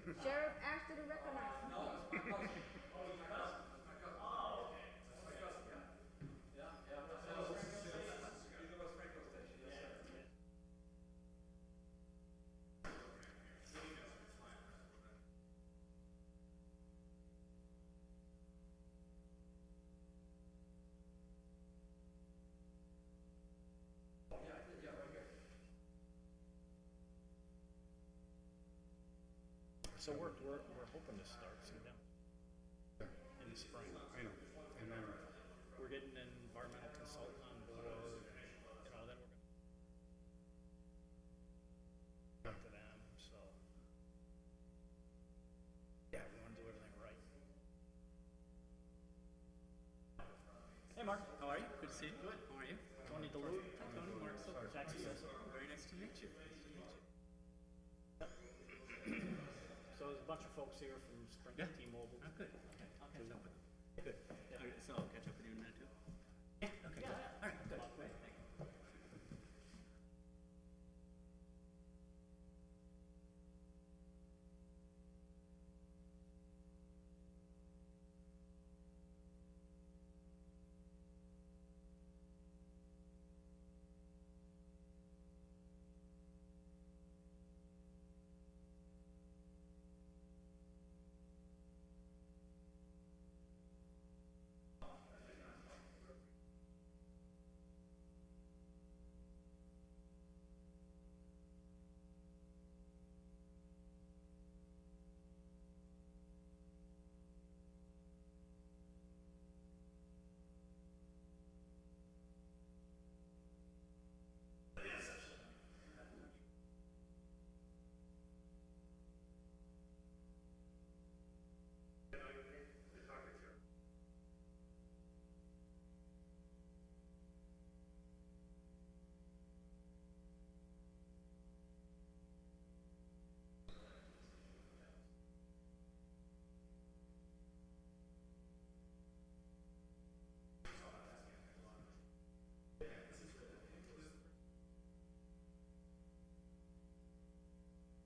Sheriff asked you to recognize him. So we're hoping to start soon now in the spring. I know. And then We're getting an environmental consultant on board, then we're gonna talk to them, so. Yeah, we wanna do everything right. Hey, Mark. How are you? Good to see you. Good. How are you? Tony Duluth. Tony, Mark Silver. Tax assessor. Very nice to meet you. Nice to meet you. So there's a bunch of folks here from Sprint Yeah. T-Mobile. Oh, good. Okay. I'll catch up with you. Good. Yeah. All right, so I'll catch up with you in a minute too. Yeah. Okay. Good. All right. Good. Great. Thank you.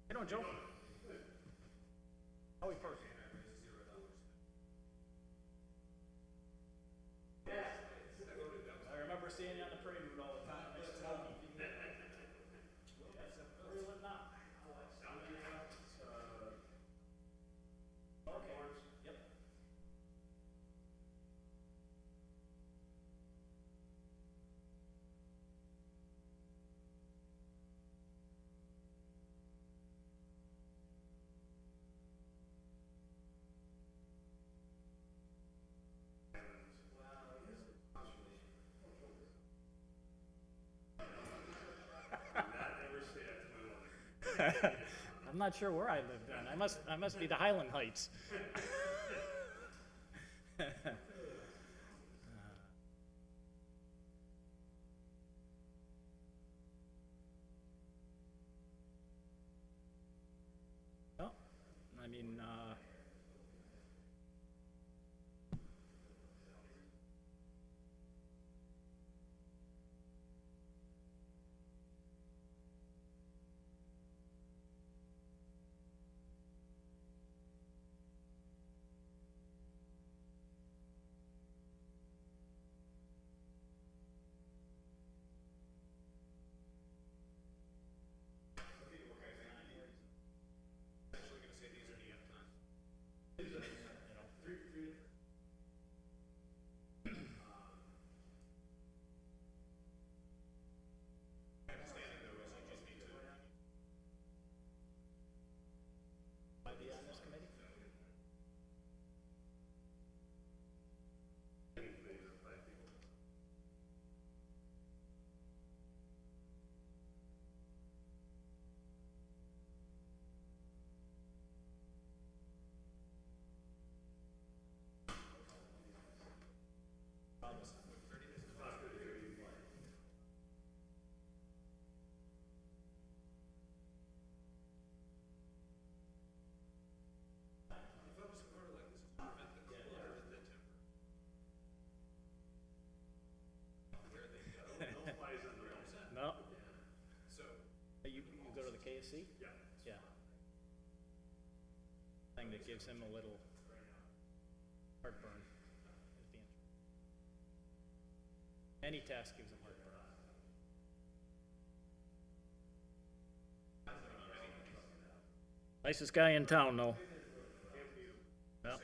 How you doing, Joe? How are we first? I remember seeing you on the parade route all the time. Nice to know you. Where do you live now? Okay. Yep. I'm not sure where I live then. I must be the Highland Heights. Well, I mean, I be on this committee? No. You go to the KSC? Yeah. Yeah. thing that gives him a little heartburn. Any task gives him heartburn. Nicest guy in town, though. Yep.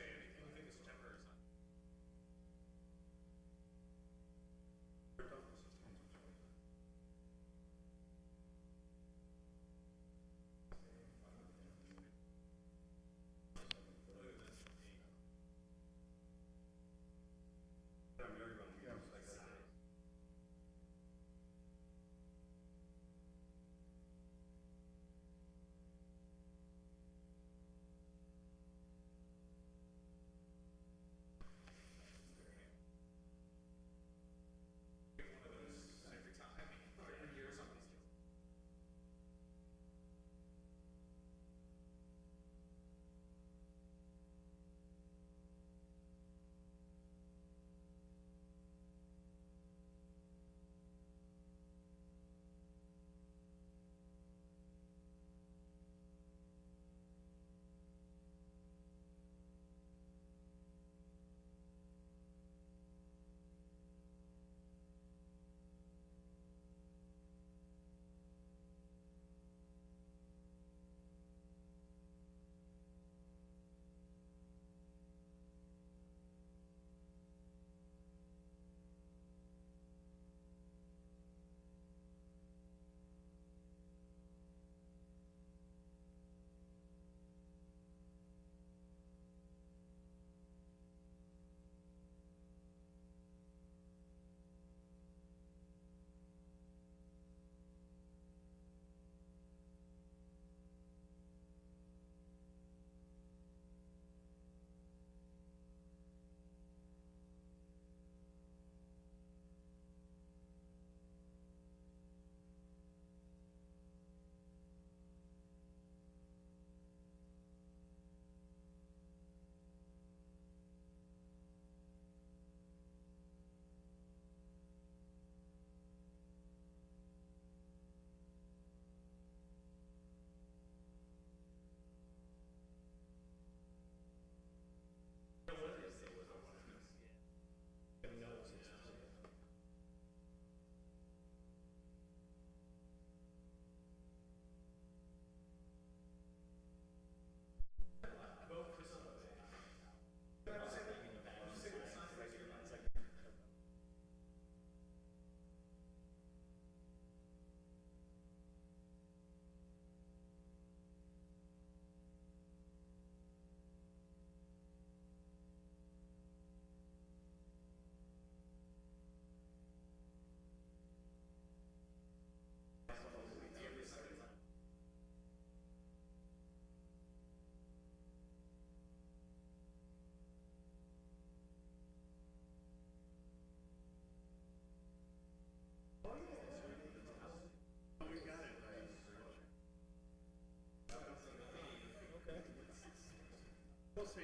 We'll see.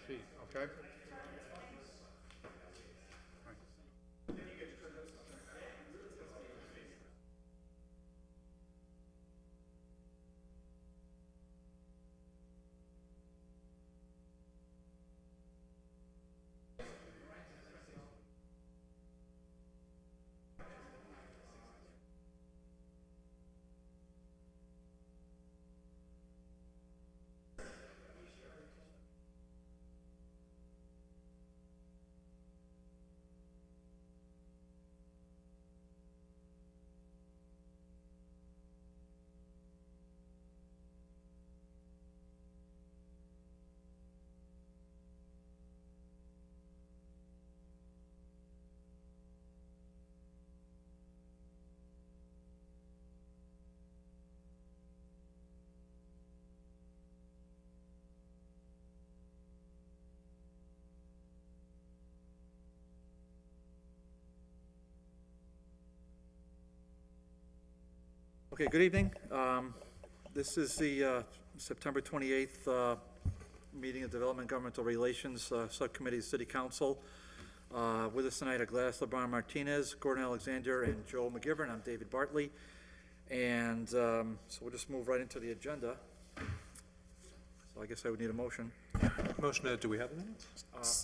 feet, okay? Okay, good evening. This is the September 28th meeting of Development Governmental Relations Subcommittee of City Council. With us tonight are Gladys LeBron Martinez, Gordon Alexander, and Joel McGivern. I'm David Bartley. And so we'll just move right into the agenda. So I guess I would need a motion. Motion to, do we have the minutes?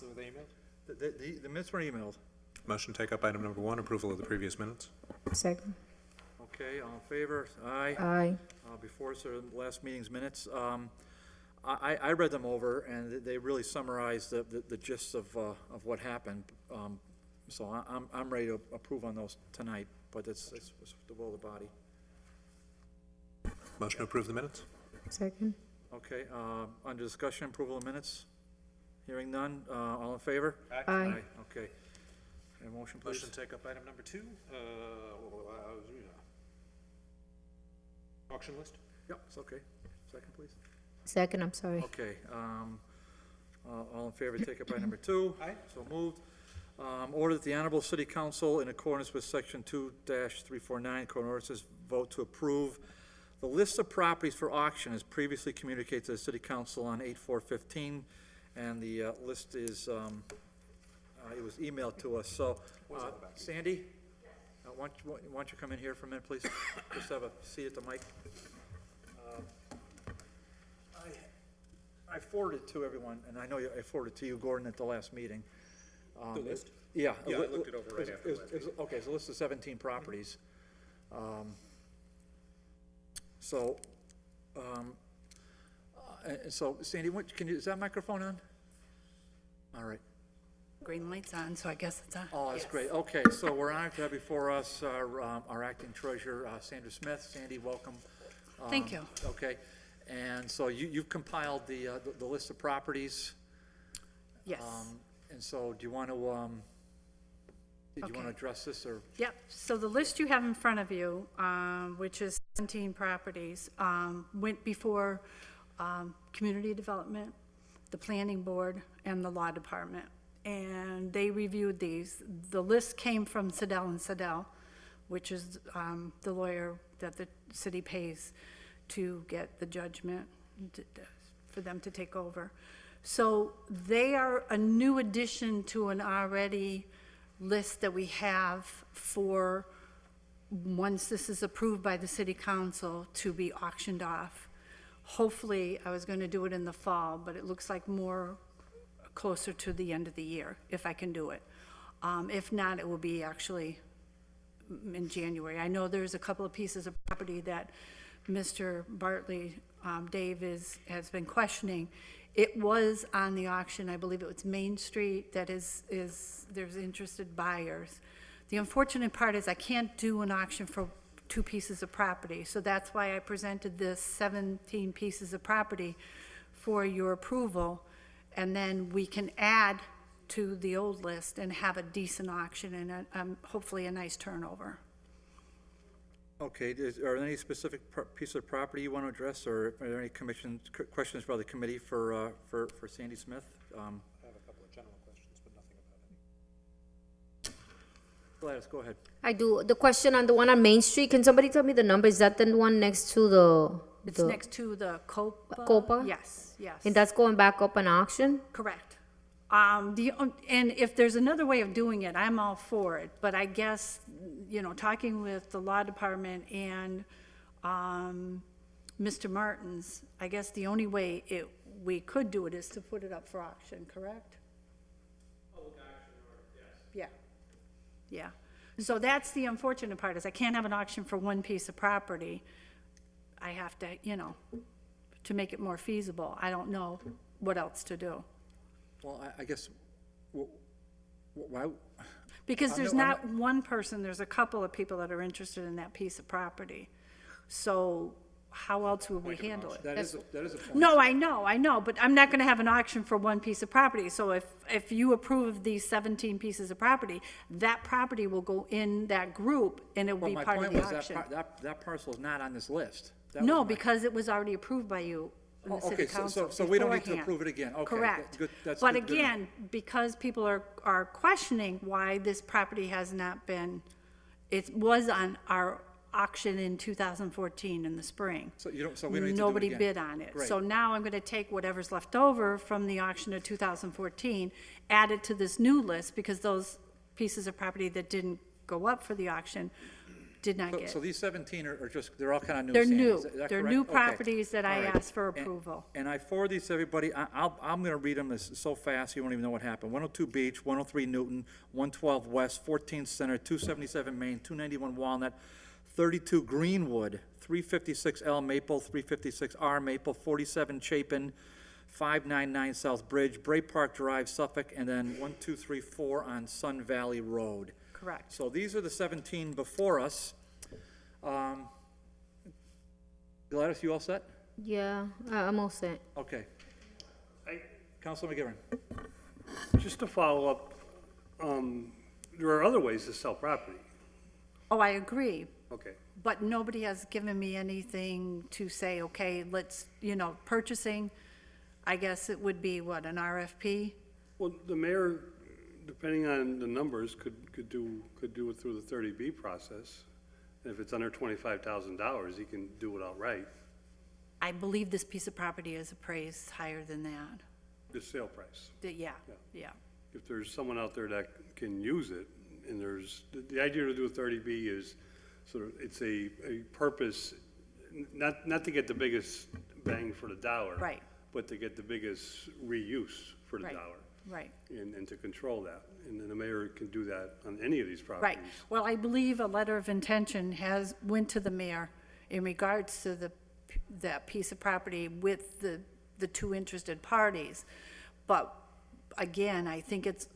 Were they emailed? The minutes were emailed. Motion to take up item number 1, approval of the previous minutes. Second. Okay, all in favor? Aye. Aye. Before us are the last meeting's minutes. I read them over, and they really summarize the gist of what happened. So I'm ready to approve on those tonight, but it's the will of the body. Motion to approve the minutes? Second. Okay, under discussion, approval of minutes? Hearing none, all in favor? Aye. Okay. A motion, please? Motion to take up item number 2, auction list? Yep, it's okay. Second, please. Second, I'm sorry. Okay, all in favor, take up item number 2. Aye. So moved. Order that the Honorable City Council, in accordance with Section 2-349 Code of Ordinances, vote to approve the list of properties for auction as previously communicated to the City Council on 8/4/15, and the list is, it was emailed to us. So, Sandy, why don't you come in here for a minute, please? Just have a seat at the mic. I forwarded to everyone, and I know I forwarded to you, Gordon, at the last meeting. The list? Yeah. Yeah, I looked it over right after last meeting. Okay, it's a list of 17 properties. So, so Sandy, is that microphone on? All right. Green light's on, so I guess it's on. Oh, that's Yes. great. Okay, so we're honored to have before us our acting treasurer, Sandra Smith. Sandy, welcome. Thank you. Okay, and so you've compiled the list of properties. Yes. And so do you want to, did you want to Okay. address this, or? Yep, so the list you have in front of you, which is 17 properties, went before Community Development, the Planning Board, and the Law Department. And they reviewed these. The list came from Siddell and Siddell, which is the lawyer that the city pays to get the judgment for them to take over. So they are a new addition to an already list that we have for, once this is approved by the city council, to be auctioned off. Hopefully, I was going to do it in the fall, but it looks like more closer to the end of the year, if I can do it. If not, it will be actually in January. I know there's a couple of pieces of property that Mr. Bartley, Dave, has been questioning. It was on the auction, I believe it was Main Street, that there's interested buyers. The unfortunate part is I can't do an auction for 2 pieces of property, so that's why I presented this 17 pieces of property for your approval, and then we can add to the old list and have a decent auction and hopefully a nice turnover. Okay, are there any specific piece of property you want to address, or are there any questions by the committee for Sandy Smith? I have a couple of general questions, but nothing about any. Gladys, go ahead. I do. The question on the one on Main Street, can somebody tell me the number? Is that the one next to It's the- next to the Copa. Copa? Yes, yes. And that's going back up on auction? Correct. And if there's another way of doing it, I'm all for it. But I guess, talking with the law department and Mr. Martins, I guess the only way we could do it is to put it up for auction, correct? Public auction, yes. Yeah, yeah. So that's the unfortunate part, is I can't have an auction for one piece of property. I have to, to make it more feasible. I don't know what else to do. Well, I guess, why, Because there's I'm not one person, there's a couple of people that are interested in that piece of property. So how else would we handle it? that is a point. No, I know, but I'm not gonna have an auction for one piece of property. So if you approve these 17 pieces of property, that property will go in that group and it will Well, be my part of point the was auction. that parcel is not on this list. That No, was my- because it was already approved by you in the Oh, city okay, so- council so we don't need to beforehand. approve it again. Okay, Correct. good, that's But good to know. again, because people are questioning why this property has not been, it was on our auction in 2014 in the spring. So you don't, so we don't need to do it Nobody again. bid on it. Great. So now I'm gonna take whatever's left over from the auction of 2014, add it to this new list, because those pieces of property that didn't go up for the auction did not get. So these 17 are just, they're all kind of new, They're Sandy, new. is that They're correct? new Okay. properties that I All right. asked for And- approval. And I forward these to everybody, I'm gonna read them so fast, you won't even know what happened. 102 Beach, 103 Newton, 112 West, 14 Center, 277 Main, 291 Walnut, 32 Greenwood, 356 L Maple, 356 R Maple, 47 Chapin, 599 South Bridge, Bray Park Drive, Suffolk, and then 1234 on Sun Valley Road. Correct. So these are the 17 before us. Gladys, you all set? Yeah, I'm all set. Okay. Councilor McGivern. Just to follow up, there are other ways to sell property. Oh, I agree, Okay. but nobody has given me anything to say, okay, let's, purchasing, I guess it would be what, an RFP? Well, the mayor, depending on the numbers, could do it through the 30B process. If it's under $25,000, he can do it outright, I believe this piece of property is appraised higher than that. the sale price. Yeah, yeah. If there's someone out there that can use it, and the idea to do a 30B is sort of, it's a purpose, not to get the biggest bang for the dollar. Right. But to get the biggest reuse for the Right. dollar. Right. And to control that. And then the mayor can do that on any of these Right. properties. Well, I believe a letter of intention went to the mayor in regards to that piece of property with the two interested parties. But again, I think it's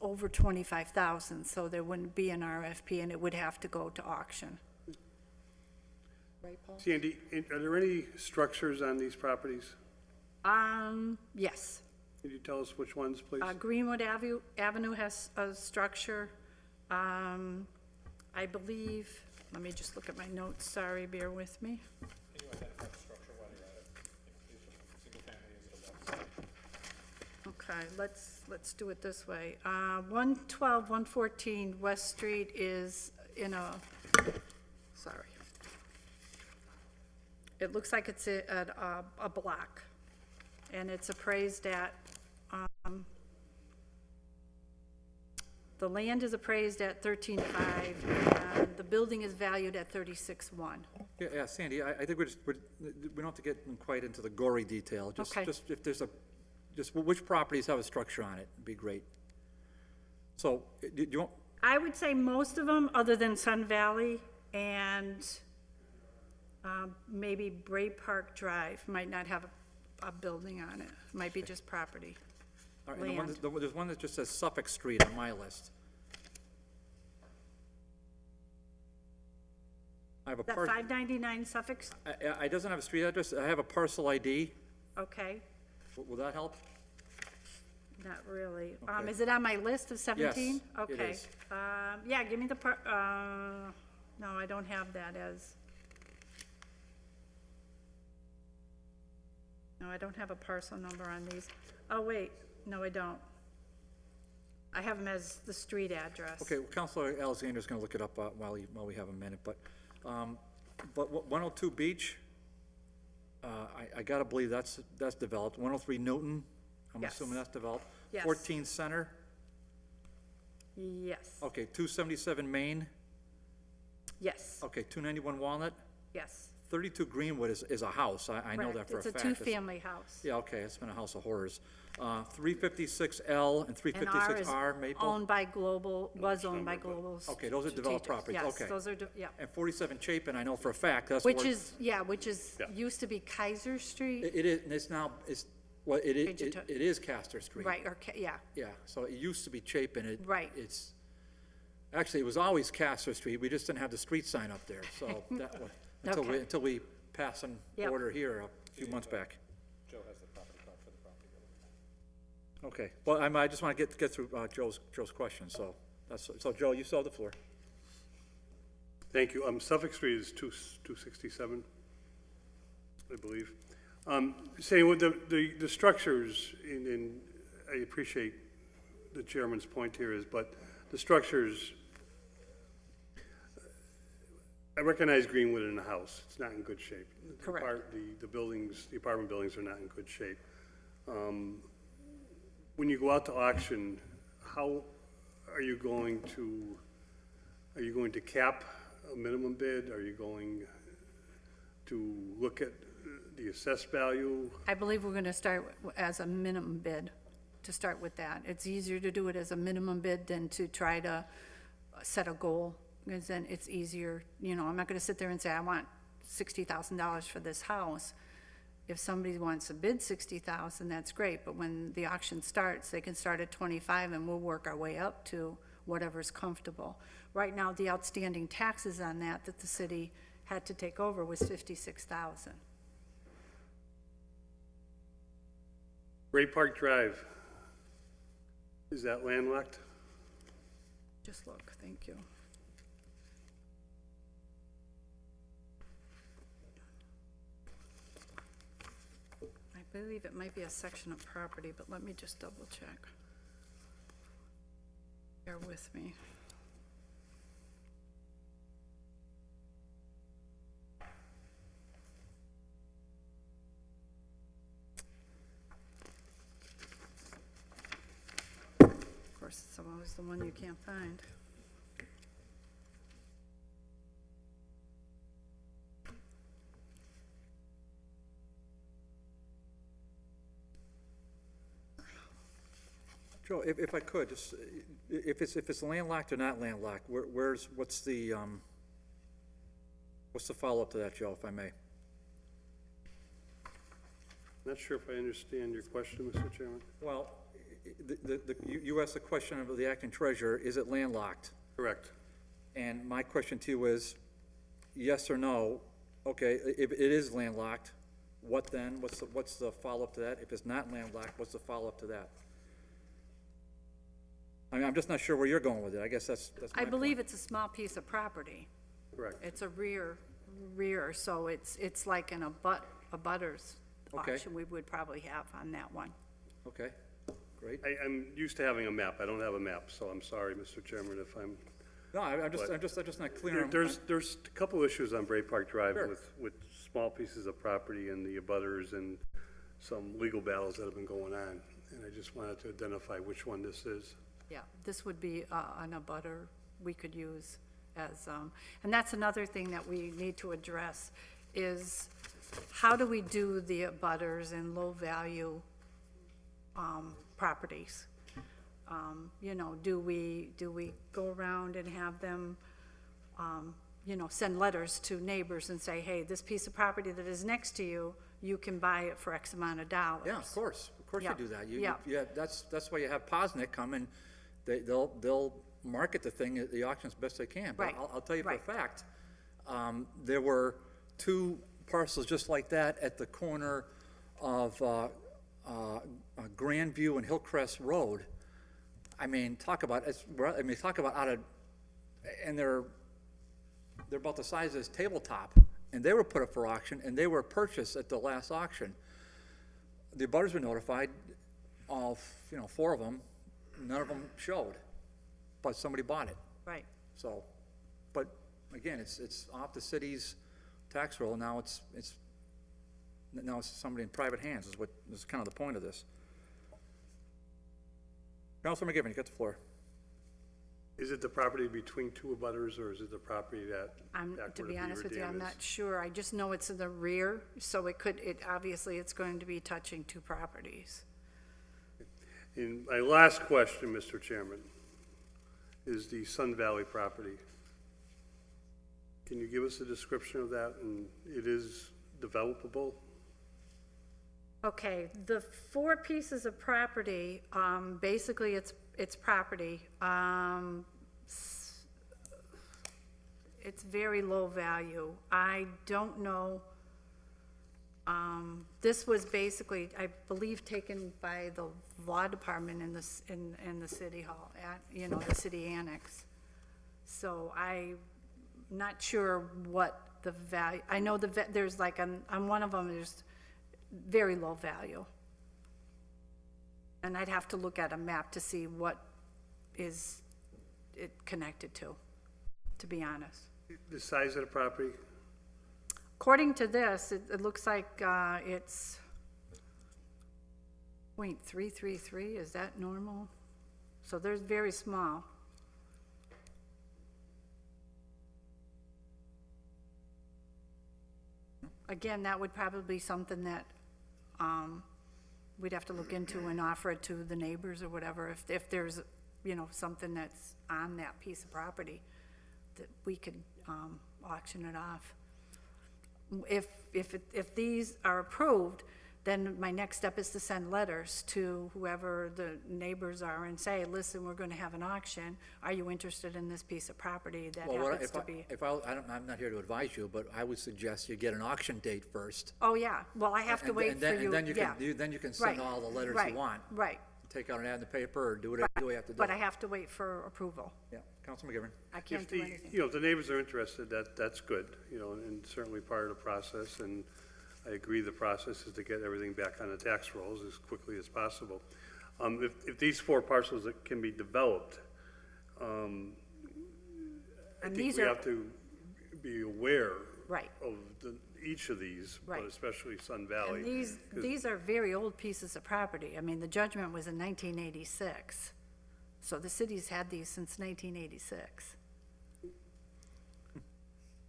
over 25,000, so there wouldn't be an RFP and it would have to go to auction. Right, Paul? Sandy, are there any structures on these properties? Yes. Can you tell us which ones, please? Greenwood Avenue has a structure. I believe, let me just look at my notes, sorry, bear with me. Can you identify the structure while you're at it? Single family, is it a west? Okay, let's do it this way. 112, 114 West Street is in sorry. It looks like it's at a block, and it's appraised at, the land is appraised at 13.5, and the building is valued at 36.1. Yeah, Sandy, I think we don't have to get quite into the gory detail. Okay. Just if there's just which properties have a structure on it, would be great. So, do you want, I would say most of them, other than Sun Valley and maybe Bray Park Drive, might not have a building on it. Might be just property. all right, and the one Land. there's one that just says Suffolk Street on my list. I have a Is that par, 599 Suffolk? I doesn't have a street address, I have a parcel ID. Okay, Will that help? not really. Okay. Is it on my list of 17? Yes, it Okay. is. Yeah, give me the no, I don't have that as. No, I don't have a parcel number on these. Oh, wait, no, I don't. I have them as the street address. Okay, well, Counselor Alexander's gonna look it up while we have a minute, but, But 102 Beach, I gotta believe that's developed. 103 Newton, I'm Yes. assuming that's developed. Yes. 14 Center, Yes, okay, 277 Main, yes, okay, 291 Walnut. yes. 32 Greenwood is a house, I know that Correct. for a fact. It's a two-family house. Yeah, okay, it's been a house of horrors. 356L and And R is 356R Maple. owned by Global, was owned by Global. Okay, those are developed Strategics. properties, okay. Yes, those are, yeah. And 47 Chapin, I know for a fact, that's Which where- is, yeah, which is, Yeah. used to be Kaiser Street, It is, and it's now, well, it Change it to- is Castor Street. right, or, yeah, Yeah, so it used to be Chapin. Right. Actually, it was always Castor Street, we just didn't have the street sign up there, so that was, Okay. until we passed an Yep. order here a few months back. Joe has the property card for the property. Okay, well, I just want to get through Joe's question, so so Joe, you still have the floor. Thank you. Suffolk Street is 267, I believe. Saying with the structures, and I appreciate the chairman's point here is, but the structures, I recognize Greenwood in the house. It's not in good shape. Correct. The buildings, the apartment buildings are not in good shape. When you go out to auction, how are you going to cap a minimum bid? Are you going to look at the assessed value? I believe we're gonna start as a minimum bid, to start with that. It's easier to do it as a minimum bid than to try to set a goal, because then it's easier, you know, I'm not gonna sit there and say, I want $60,000 for this house. If somebody wants to bid 60,000, that's great, but when the auction starts, they can start at 25 and we'll work our way up to whatever's comfortable. Right now, the outstanding taxes on that the city had to take over was 56,000. Great Park Drive, is that landlocked? Just look, thank you. I believe it might be a section of property, but let me just double check. Bear with me. Of course, it's always the one you can't find. Joe, if I could, just, if it's landlocked or not landlocked, what's the follow-up to that, Joe, if I may? Not sure if I understand your question, Mr. Chairman. Well, you asked the question of the acting treasurer, is it landlocked? Correct. And my question to you is, yes or no? Okay, if it is landlocked, what then? What's the follow-up to that? If it's not landlocked, what's the follow-up to that? I mean, I'm just not sure where you're going with it. I guess that's my I believe point. it's a small piece of property. Correct. It's a rear, so it's like a butters Okay. auction we would probably have on that one. Okay, great. I'm used to having a map. I don't have a map, so I'm sorry, Mr. Chairman, if I'm. No, I'm just not clear on. There's a couple issues on Bray Park Drive Sure. with small pieces of property and the abutters and some legal battles that have been going on. And I just wanted to identify which one this is. Yeah, this would be an abutter we could use as, and that's another thing that we need to address, is how do we do the abutters in low-value properties? You know, do we go around and have them, you know, send letters to neighbors and say, hey, this piece of property that is next to you, you can buy it for X amount of dollars? Yeah, of course you Yeah, do that. yeah. Yeah, that's why you have Posnick come and they'll market the thing at the auction as best they can. But Right, I'll tell you for a right. fact, there were two parcels just like that at the corner of Grandview and Hillcrest Road. I mean, talk about out of, and they're about the size of this tabletop, and they were put up for auction, and they were purchased at the last auction. The abutters were notified, all, 4 of them, none of them showed, but somebody bought it. Right. So, but again, it's off the city's tax roll, now it's somebody in private hands, is kind of the point of this. Councilor McGivern, you got the floor. Is it the property between two abutters, or is it the property that? To be honest with you, I'm not sure. I just know it's in the rear, so obviously it's going to be touching two properties. And my last question, Mr. Chairman, is the Sun Valley property. Can you give us a description of that? And it is developable? Okay, the 4 pieces of property, basically it's property. It's very low value. I don't know, this was basically, I believe, taken by the law department in the city hall, the city annex. So I'm not sure what the value, I know there's like, on one of them, there's very low value. And I'd have to look at a map to see what is it connected to be honest. The size of the property? According to this, it looks like it's .333, is that normal? So there's very small. Again, that would probably be something that we'd have to look into and offer it to the neighbors or whatever, if there's, something that's on that piece of property, that we could auction it off. If these are approved, then my next step is to send letters to whoever the neighbors are and say, listen, we're going to have an auction. Are you interested in this piece of property that happens to be? I'm not here to advise you, but I would suggest you get an auction date first. Oh, yeah. Well, I have to wait for you. Then you can send all the letters you want. Right. Take out an ad in the paper or do whatever you have to do. But I have to wait for approval. Yeah, Councilman McGivern. I can't If do anything. if the neighbors are interested, that's good, and certainly part of the process, and I agree the process is to get everything back on the tax rolls as quickly as possible. If these 4 parcels that can be developed, I think these we are- have to be aware Right. of each of these, but Right. especially Sun Valley. And these are very old pieces of property. I mean, the judgment was in 1986. So the city's had these since 1986.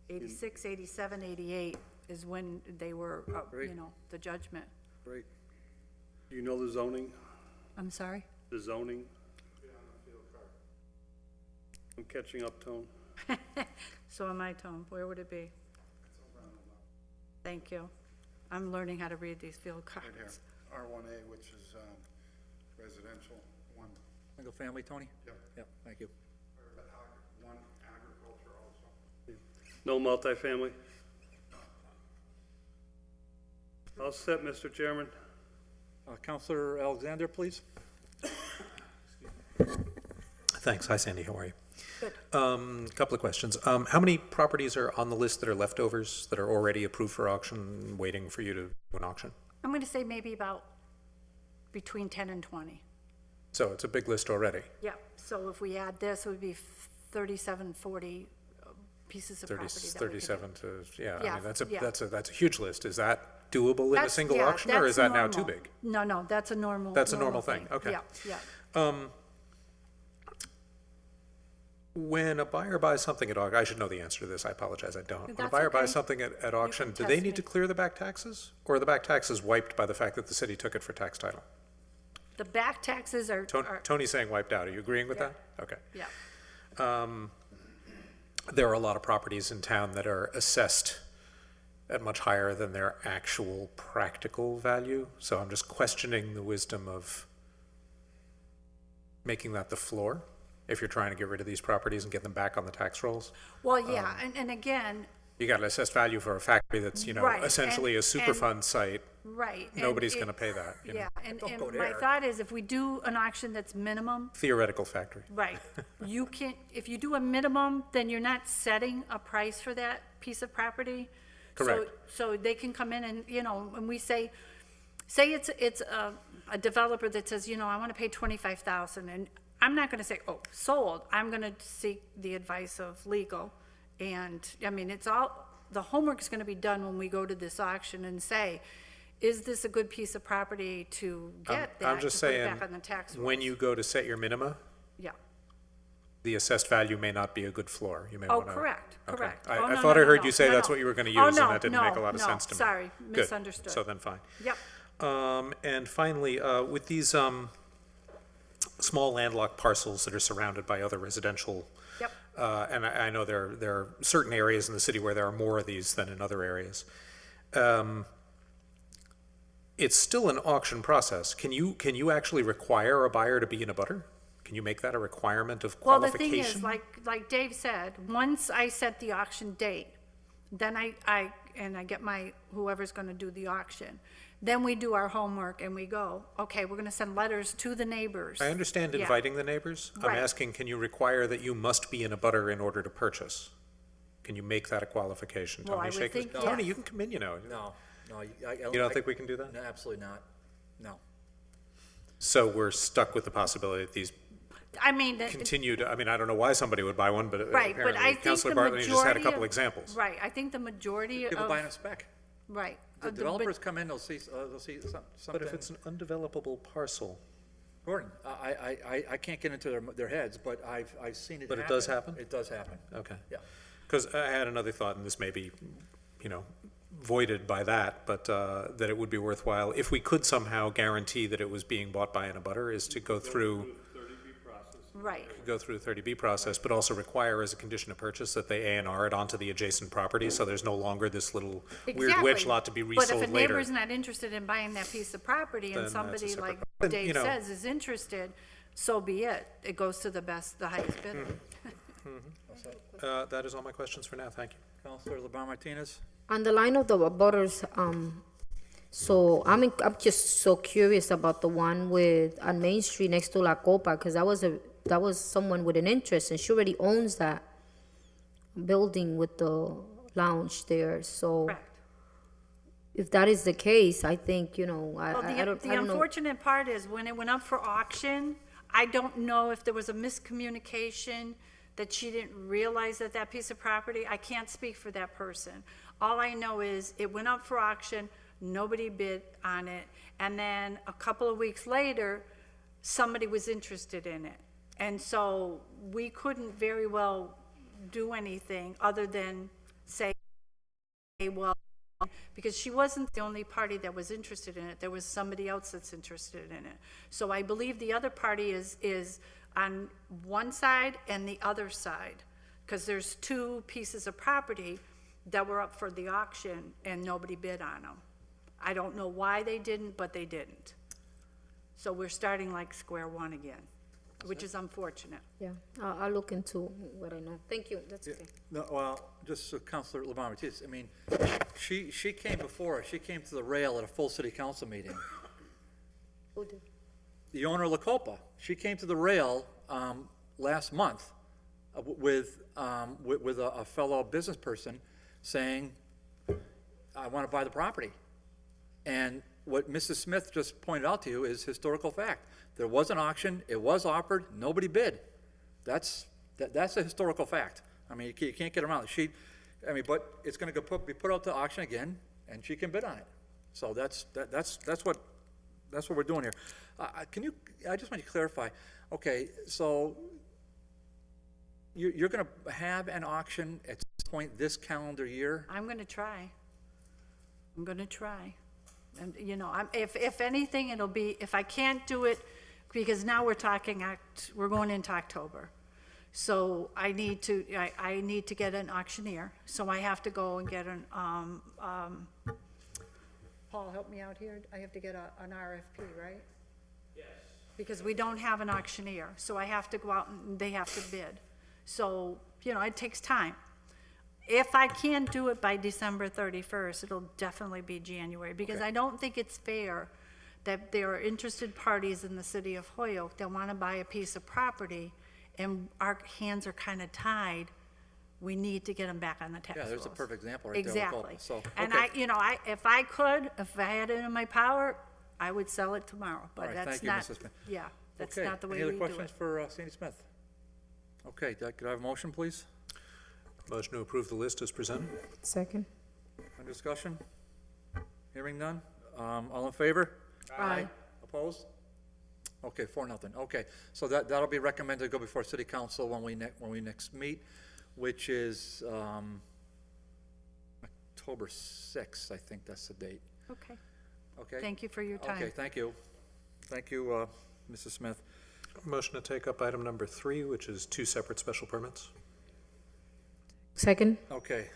86, 87, 88 is when they were, Great. the judgment. Great. Do you know the zoning? I'm sorry? The zoning? I'm catching up, Tone. So am I, Tom. Where would it be? Thank you. I'm learning how to read these field Right here, cards. R1A, which is residential, 1, Single family, Tony? Yep. Yep, thank you. 1 agriculture also. No multifamily? All set, Mr. Chairman. Councilor Alexander, please. Thanks. Hi, Sandy. How are you? Good. Couple of questions. How many properties are on the list that are leftovers, that are already approved for auction, waiting for you to do an auction? I'm going to say maybe about between 10 and 20. So it's a big list already. Yeah, so if we add this, it would be 37, 40 pieces of 30, property that we could do. 37 to, yeah, I Yeah, mean, yeah. that's a huge list. Is that doable in a That's- single yeah, auction, or is that's that now too normal. big? No, that's a normal. That's a normal thing, okay. Yeah, yeah. When a buyer buys something at auction, I should know the answer to this, I apologize, I don't. When a That's buyer buys okay. something at auction, do test they me. need to clear the back taxes? Or are the back taxes wiped by the fact that the city took it for tax title? The back taxes are, Tony's saying wiped out, are you agreeing with Yeah. that? Okay. yeah, There are a lot of properties in town that are assessed at much higher than their actual practical value, so I'm just questioning the wisdom of making that the floor, if you're trying to get rid of these properties and get them back on the tax rolls. well, yeah, and again, You got an assessed value for a factory that's, Right, essentially a and- Superfund site. right. and Nobody's it- gonna pay that, you know. Yeah, and Don't go my there. thought is if we do an auction that's minimum, Theoretical factory. right, you can't, if you do a minimum, then you're not setting a price for that piece of property. So- Correct. So they can come in and, and we say it's a developer that says, I want to pay 25,000, and I'm not going to say, oh, sold. I'm going to seek the advice of legal. And, I mean, it's all the homework's gonna be done when we go to this auction and say, is this a good piece of property to get I'm that, just to put it saying, back on the tax rolls? when you go to set your minima, Yeah. the assessed value may not be a good floor. You may Oh, want to. correct, correct. I Oh, no, thought no, I no, heard no, you say no, that's no. what you were going to Oh, use, and no, that didn't no, make a lot of no, sense to me. sorry, Good. misunderstood. So then, fine. Yep. And finally, with these small landlocked parcels that are surrounded by other residential, Yep. and I know there are certain areas in the city where there are more of these than in other areas. It's still an auction process. Can you actually require a buyer to be in a butter? Can you make that a requirement of Well, the qualification? thing is, like Dave said, once I set the auction date, then I get my, whoever's gonna do the auction, then we do our homework and we go, okay, we're gonna send letters to the neighbors. I understand Yeah. inviting the neighbors. I'm Right. asking, can you require that you must be in a butter in order to purchase? Can you make that a qualification? Well, I Tony, would shake his- think Tony, yes. you can come in, you know. No, no. You don't think we can do that? No, absolutely not. No. So we're stuck with the possibility that these I mean, continue to, I mean, I don't know why somebody would buy one, but right, but I apparently think Councilor the Bartley just had a majority couple of- examples. Right, I think the majority People of, buying a spec. right. The of the- developers come in, they'll see something. But if it's an undevelopable parcel, Gordon, I can't get into their heads, but I've seen it happen. But it does happen? It does happen. okay. Yeah. Because I had another thought, and this may be, voided by that, but that it would be worthwhile, if we could somehow guarantee that it was being bought by an abutter, is to go through Right, the 30B process, but also require as a condition of purchase that they A&R it onto the adjacent property, so there's no longer this little weird wedge exactly. lot to be But resold if a later. neighbor's not interested in buying that piece of property Then and that's a somebody separate like Then, Dave says is interested, so be it. It goes to the highest bidder. That is all my questions for now, thank you. Counselor LeBron Martinez? On the line of the butters, so I'm just so curious about the one on Main Street next to La Copa, because that was someone with an interest, and she already owns that building with the lounge there, so Correct. if that is the case, I think, I Well, don't the know. unfortunate part is when it went up for auction, I don't know if there was a miscommunication that she didn't realize that piece of property. I can't speak for that person. All I know is it went up for auction, nobody bid on it, and then a couple of weeks later, somebody was interested in it. And so we couldn't very well do anything other than say, well, because she wasn't the only party that was interested in it. There was somebody else that's interested in it. So I believe the other party is on one side and the other side, because there's two pieces of property that were up for the auction and nobody bid on them. I don't know why they didn't, but they didn't. So we're starting like square one again, which is unfortunate. Yeah, I'll look into what I know. Thank you, that's okay. No, well, just so Counselor LeBron Martinez, I mean, she came before, she came to the rail at a full city council meeting. Who did? The owner of La Copa, she came to the rail last month with a fellow business person saying, I want to buy the property. And what Mrs. Smith just pointed out to you is historical fact. There was an auction, it was offered, nobody bid. That's a historical fact. I mean, you can't get around it. But it's going to be put out to auction again, and she can bid on it. So that's what we're doing here. I just want you to clarify, okay, so you're going to have an auction at some point this calendar year? I'm going to try. And, if anything, it'll be, if I can't do it, because now we're going into October. So I need to get an auctioneer. So I have to go and get Paul, help me out here. I have to get an RFP, right? Yes. Because we don't have an auctioneer. So I have to go out and they have to bid. So, it takes time. If I can't do it by December 31st, it'll definitely be January, because I don't think it's fair that there are interested parties in the city of Holyoke that want to buy a piece of property, and our hands are kind of tied. We need to get them back on the tax rolls. Yeah, there's a perfect example right there. with Copa. Exactly. So, And okay. if I had it in my power, I would sell it tomorrow, All but right, that's thank you, not, Mrs. Smith. yeah, that's Okay, not the way any we other do questions it. for Sandy Smith? Okay, could I have a motion, please? Motion to approve the list as presented? Second. Any discussion? Hearing none? All in favor? Aye. Opposed? Okay, 4-0. Okay, so that'll be recommended to go before city council when we next meet, which is, October 6th, I think that's the date. Okay. Okay? Thank you for your time. Okay, thank you. Thank you, Mrs. Smith. Motion to take up item number 3, which is 2 separate special permits? Second. Okay,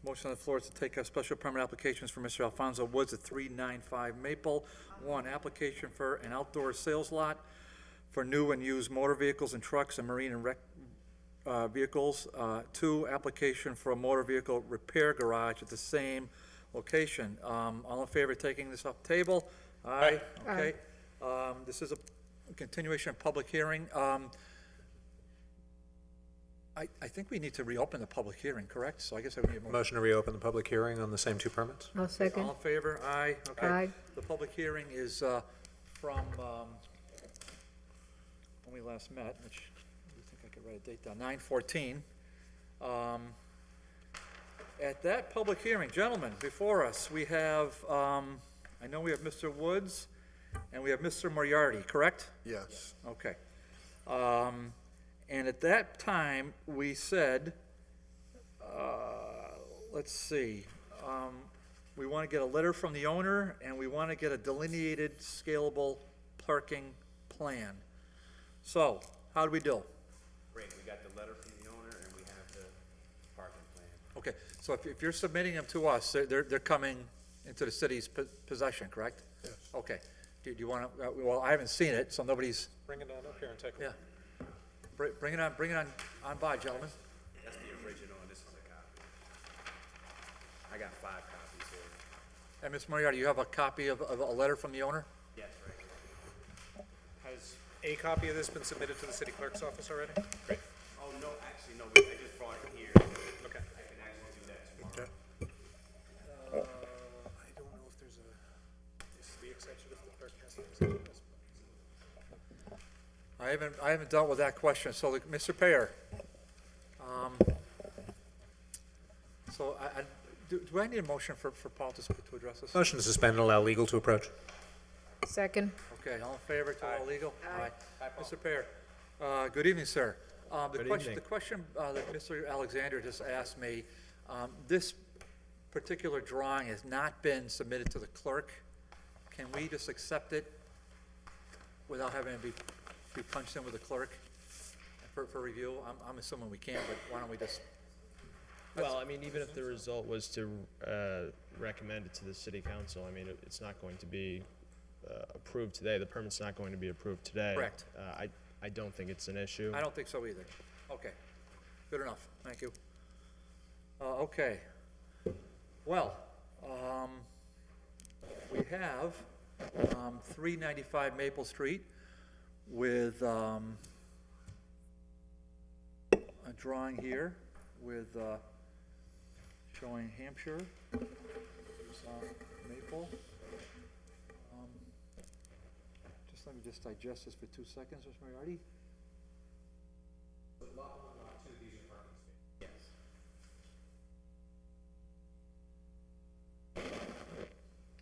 motion on the floor is to take up special permit applications for Mr. Alfonso Woods at 395 Maple. 1, application for an outdoor sales lot for new and used motor vehicles and trucks and marine and rec vehicles. 2, application for a motor vehicle repair garage at the same location. All in favor of taking this off the table? Aye. Okay. This is a continuation of public hearing. I think we need to reopen the public hearing, correct? So I guess I would need a motion. Motion to reopen the public hearing on the same 2 permits? I'll second. All in favor? Aye. Okay. Aye. The public hearing is from when we last met, which I think I could write a date down, 9/14. At that public hearing, gentlemen, before us, we have, I know we have Mr. Woods and we have Mr. Moriarty, correct? Yes. Okay. And at that time, we said, let's see, we want to get a letter from the owner, and we want to get a delineated, scalable parking plan. So, how do we do? Great, we got the letter from the owner and we have the parking plan. Okay, so if you're submitting them to us, they're coming into the city's possession, correct? Yes. Okay. Do you want to, well, I haven't seen it, so nobody's, Bring it on up here and take a look. yeah. Bring it on by, gentlemen. That's the original and this is a copy. I got 5 copies here. And Ms. Moriarty, you have a copy of a letter from the owner? Yes, right. Has a copy of this been submitted to the city clerk's office already? Great. Oh, no, actually, no, I just brought it here. Okay. I can actually do that tomorrow. I don't know if there's is the exception if the clerk has it. I haven't dealt with that question, so, Mr. Payer. So, do I need a motion for Paul to address this? Motion to suspend and allow legal to approach. Second. Okay, all in favor to all legal? Aye. Mr. Payer, good evening, sir. The question that Mr. Alexander just asked me, this particular drawing has not been submitted to the clerk. Can we just accept it without having to be punched in with the clerk for review? I'm assuming we can, but why don't we just, Well, I mean, even if the result was to recommend it to the city council, I mean, it's not going to be approved today. The permit's not going to be approved today. Correct. I don't think it's an issue. I don't think so either. Okay, good enough, thank you. Okay, well, we have 395 Maple Street with a drawing here with showing Hampshire, Maple. Let me just digest this for 2 seconds, Mr. Moriarty. Yes.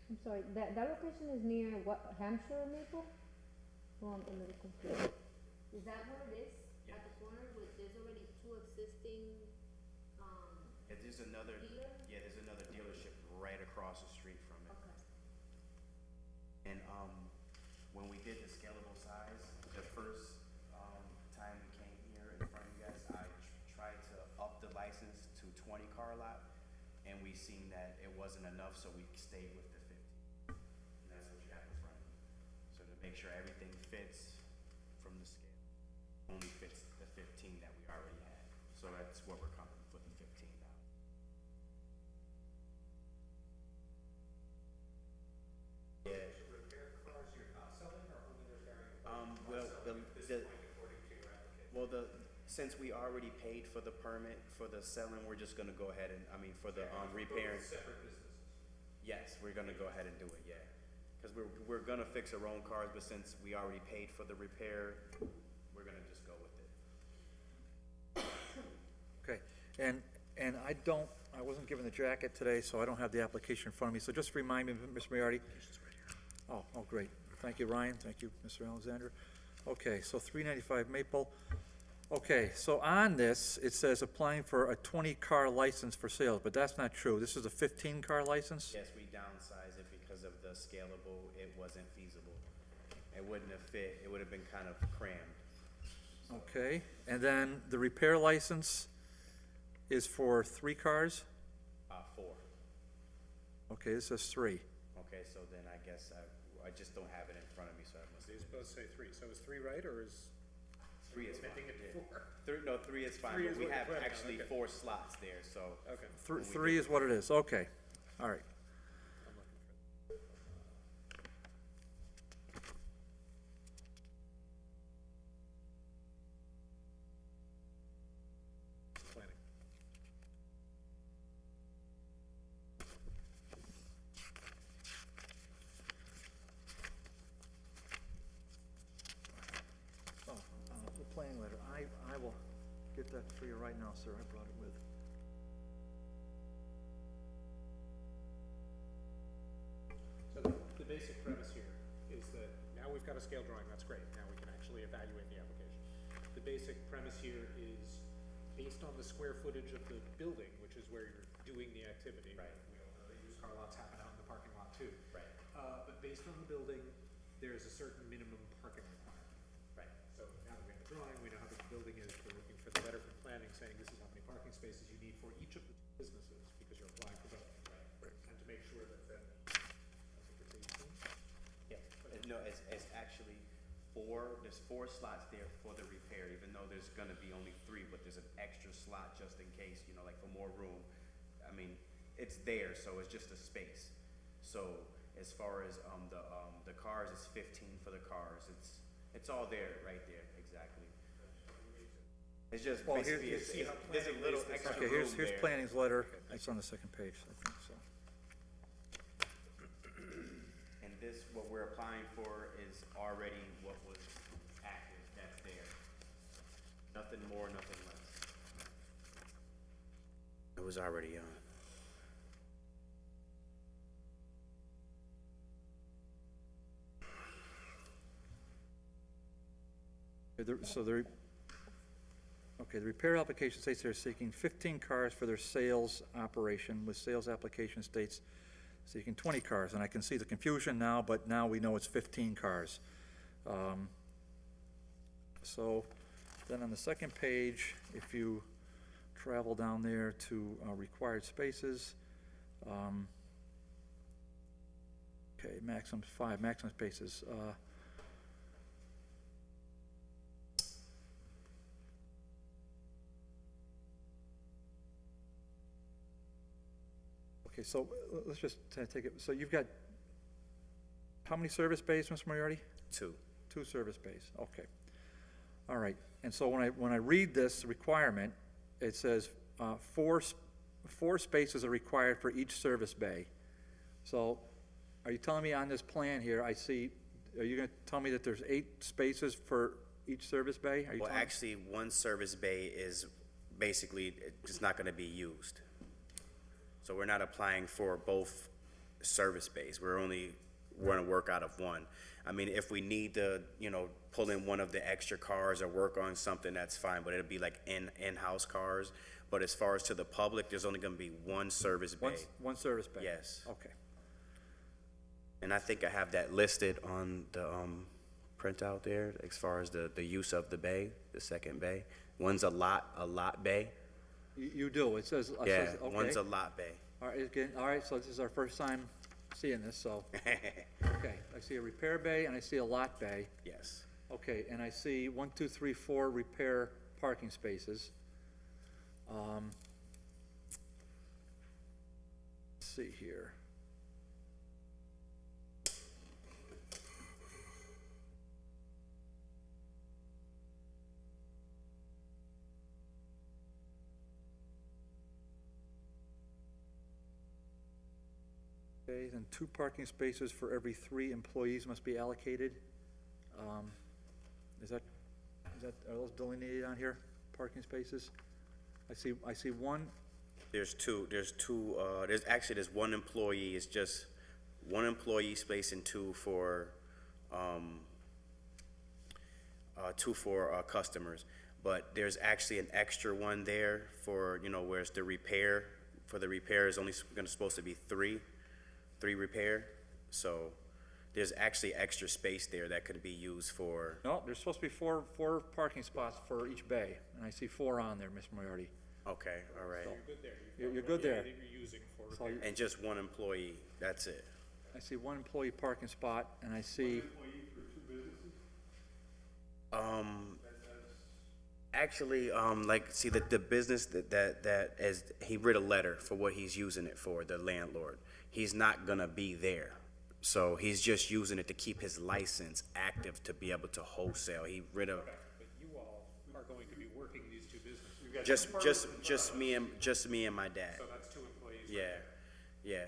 I'm sorry, that location is near what, Hampshire or Maple? Oh, I'm a little confused. Is that what it is? At the corner, there's already 2 existing, Yeah, there's another, dealer? yeah, there's another dealership right across the street from it. Okay. And, when we did the scalable size, the first, time we came here in front of you guys, I tried to up the license to 20 car lot, and we seen that it wasn't enough, so we stayed with the 50. And that's what you have in front of you. So to make sure everything fits from the scale, only fits the 15 that we already had. So that's what we're coming for, the $15. Yeah. Since we already paid for the permit for the selling, we're just gonna go ahead and, for the, repairing. Separate businesses? Yes, we're gonna go ahead and do it, yeah. Cause we're gonna fix our own cars, but since we already paid for the repair, we're gonna just go with it. Okay, And I wasn't given the jacket today, so I don't have the application in front of me, so just remind me, Mr. Moriarty. Oh, great. Thank you, Ryan. Thank you, Mr. Alexander. Okay, so 395 Maple. Okay, so on this, it says applying for a 20-car license for sales, but that's not true. This is a 15-car license? Yes, we downsized it because of the scalable, it wasn't feasible. It wouldn't have fit, it would have been kind of crammed. Okay, and then the repair license is for 3 cars? 4. Okay, this says 3. Okay, so then I guess I just don't have it in front of me, so I must. You're supposed to say 3, so is 3 right, or is? 3 is fine. Making it yeah. 4. No, 3 is fine, 3 but is we what you're have planning on, actually okay. 4 slots there, so. Okay. 3 is what it is, okay, all right. Planning. The planning letter, I will get that for you right now, sir, I brought it with. So the basic premise here is that now we've got a scale drawing, that's great, now we can actually evaluate the application. The basic premise here is based on the square footage of the building, which is where you're doing the activity. Right. We all know that used car lots happen out in the parking lot too. Right. But based on the building, there's a certain minimum parking requirement. Right. So now that we have a drawing, we know how big the building is, we're looking for the letter from planning saying this is how many parking spaces you need for each of the 2 businesses, because you're applying for both. Right. And to make sure that then, I think it's 18. Yeah, no, it's actually 4, there's 4 slots there for the repair, even though there's gonna be only 3, but there's an extra slot just in case, like for more room. I mean, it's there, so it's just a space. So as far as, the cars, it's 15 for the cars, it's all there, right there, exactly. It's just Well, basically, there's a little extra Okay, room here's there. planning's letter, it's on the second page, I think, so. And this, what we're applying for is already what was active, that's there. Nothing more, nothing less. It was already on. Okay, the repair application states they're seeking 15 cars for their sales operation, with sales application states seeking 20 cars, and I can see the confusion now, but now we know it's 15 cars. So, then on the second page, if you travel down there to required spaces, okay, maximum 5, maximum spaces, okay, so let's just take it, so you've got, how many service bays, Mr. Moriarty? 2. 2 service bays, okay. All right, and so when I read this requirement, it says, 4 spaces are required for each service bay. So, are you telling me on this plan here, are you gonna tell me that there's 8 spaces for each service bay? Are you Well, telling me? actually, one service bay is basically, it's not gonna be used. So we're not applying for both service bays. We're gonna work out of one. I mean, if we need to, pull in one of the extra cars or work on something, that's fine, but it'll be like in-house cars. But as far as to the public, there's only gonna be one service bay. One service bay? Yes. Okay. And I think I have that listed on the, printout there, as far as the use of the bay, the second bay. One's a lot bay. You do, it says, Yeah, okay. one's a lot bay. All right, so this is our first time seeing this, so, okay, I see a repair bay and I see a lot bay. Yes. Okay, and I see 1, 2, 3, 4 repair parking spaces. Let's see here. Okay, then 2 parking spaces for every 3 employees must be allocated. Are those delineated on here, parking spaces? I see one, There's one employee, it's just one employee space and two for customers. But there's actually an extra one there for, where it's the repair. For the repair is only supposed to be three repair. So there's actually extra space there that could be used for, no, there's supposed to be four parking spots for each bay, and I see 4 on there, Mr. Moriarty. okay, all right. You're good there. You're good there. That you're using for So And just one employee, that's it. I see one employee parking spot, and I see, Actually, see the business that as he writ a letter for what he's using it for, the landlord. He's not gonna be there, so he's just using it to keep his license active to be able to wholesale. He writ a But you all are going to be working these two businesses. just me and my dad. So that's 2 employees. Yeah.